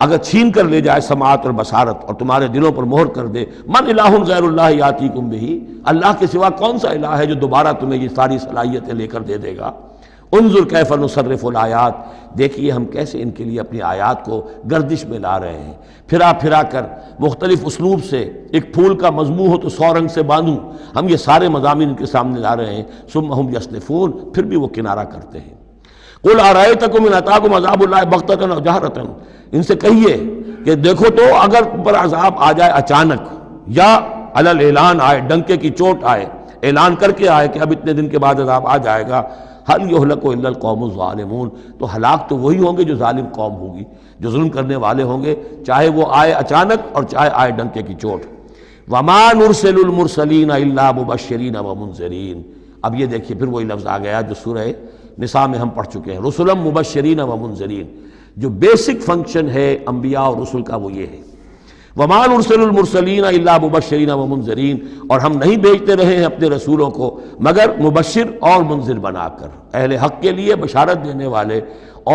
Speaker 2: اگر چھین کر لے جائے سماعت اور بصارت اور تمہارے دلوں پر مہر کر دے، من الہ غیر اللہ یاتیکم بہ، اللہ کے سوا کون سا الہ ہے جو دوبارہ تمہیں یہ ساری صلاحیتیں لے کر دے دے گا۔ انظر کیف نصرف الآیات، دیکھیے ہم کیسے ان کے لیے اپنی آیات کو گردش میں لا رہے ہیں، پھرا پھرا کر مختلف اسلوب سے، ایک پھول کا مضمون ہو تو 100 رنگ سے باندھوں، ہم یہ سارے مضامین ان کے سامنے لا رہے ہیں، ثم ہم یصدفون، پھر بھی وہ کنارہ کرتے ہیں۔ قل ارأیتکم ان اتاکم عذاب اللہ بغتۃ او جہرۃ، ان سے کہیے کہ دیکھو تو اگر تم پر عذاب آ جائے اچانک یا علی الاعلان آئے، ڈنکے کی چوٹ آئے، اعلان کر کے آئے کہ اب اتنے دن کے بعد عذاب آ جائے گا، هل يهلك الا القوم الظالمون، تو ہلاک تو وہی ہوں گے جو ظالم قوم ہوگی، جو ظلم کرنے والے ہوں گے، چاہے وہ آئے اچانک اور چاہے آئے ڈنکے کی چوٹ۔ وما نرسل المرسلین الا مبشرین ومنذرین، اب یہ دیکھیے پھر وہی لفظ آ گیا جو سورہ نساء میں ہم پڑھ چکے ہیں، رسلا مبشرین ومنذرین، جو بیسک فنکشن ہے انبیاء اور رسل کا وہ یہ ہے۔ وما نرسل المرسلین الا مبشرین ومنذرین، اور ہم نہیں بھیجتے رہے ہیں اپنے رسولوں کو مگر مبشر اور منذر بنا کر، اہل حق کے لیے بشارت دینے والے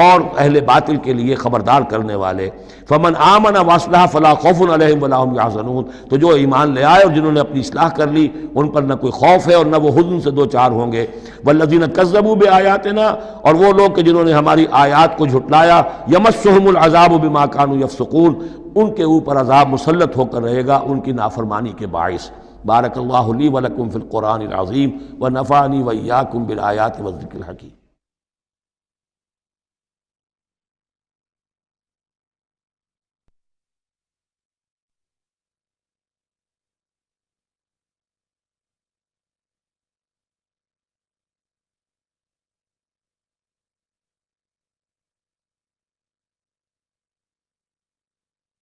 Speaker 2: اور اہل باطل کے لیے خبردار کرنے والے۔ فمن آمن واصلح فلا خوف علیہم ولا هم يحزنون، تو جو ایمان لے آئے اور جنہوں نے اپنی اصلاح کر لی ان پر نہ کوئی خوف ہے اور نہ وہ حزن سے دو چار ہوں گے۔ والذین کذبوا بآیاتنا، اور وہ لوگ کہ جنہوں نے ہماری آیات کو جھٹلایا، یمسهم العذاب بما كانوا يفسقون، ان کے اوپر عذاب مسلط ہو کر رہے گا ان کی نافرمانی کے باعث۔ بارک اللہ لی ولکم فی القرآن العظیم ونفعنی وإیاکم بالآیات والذکر الحکیم۔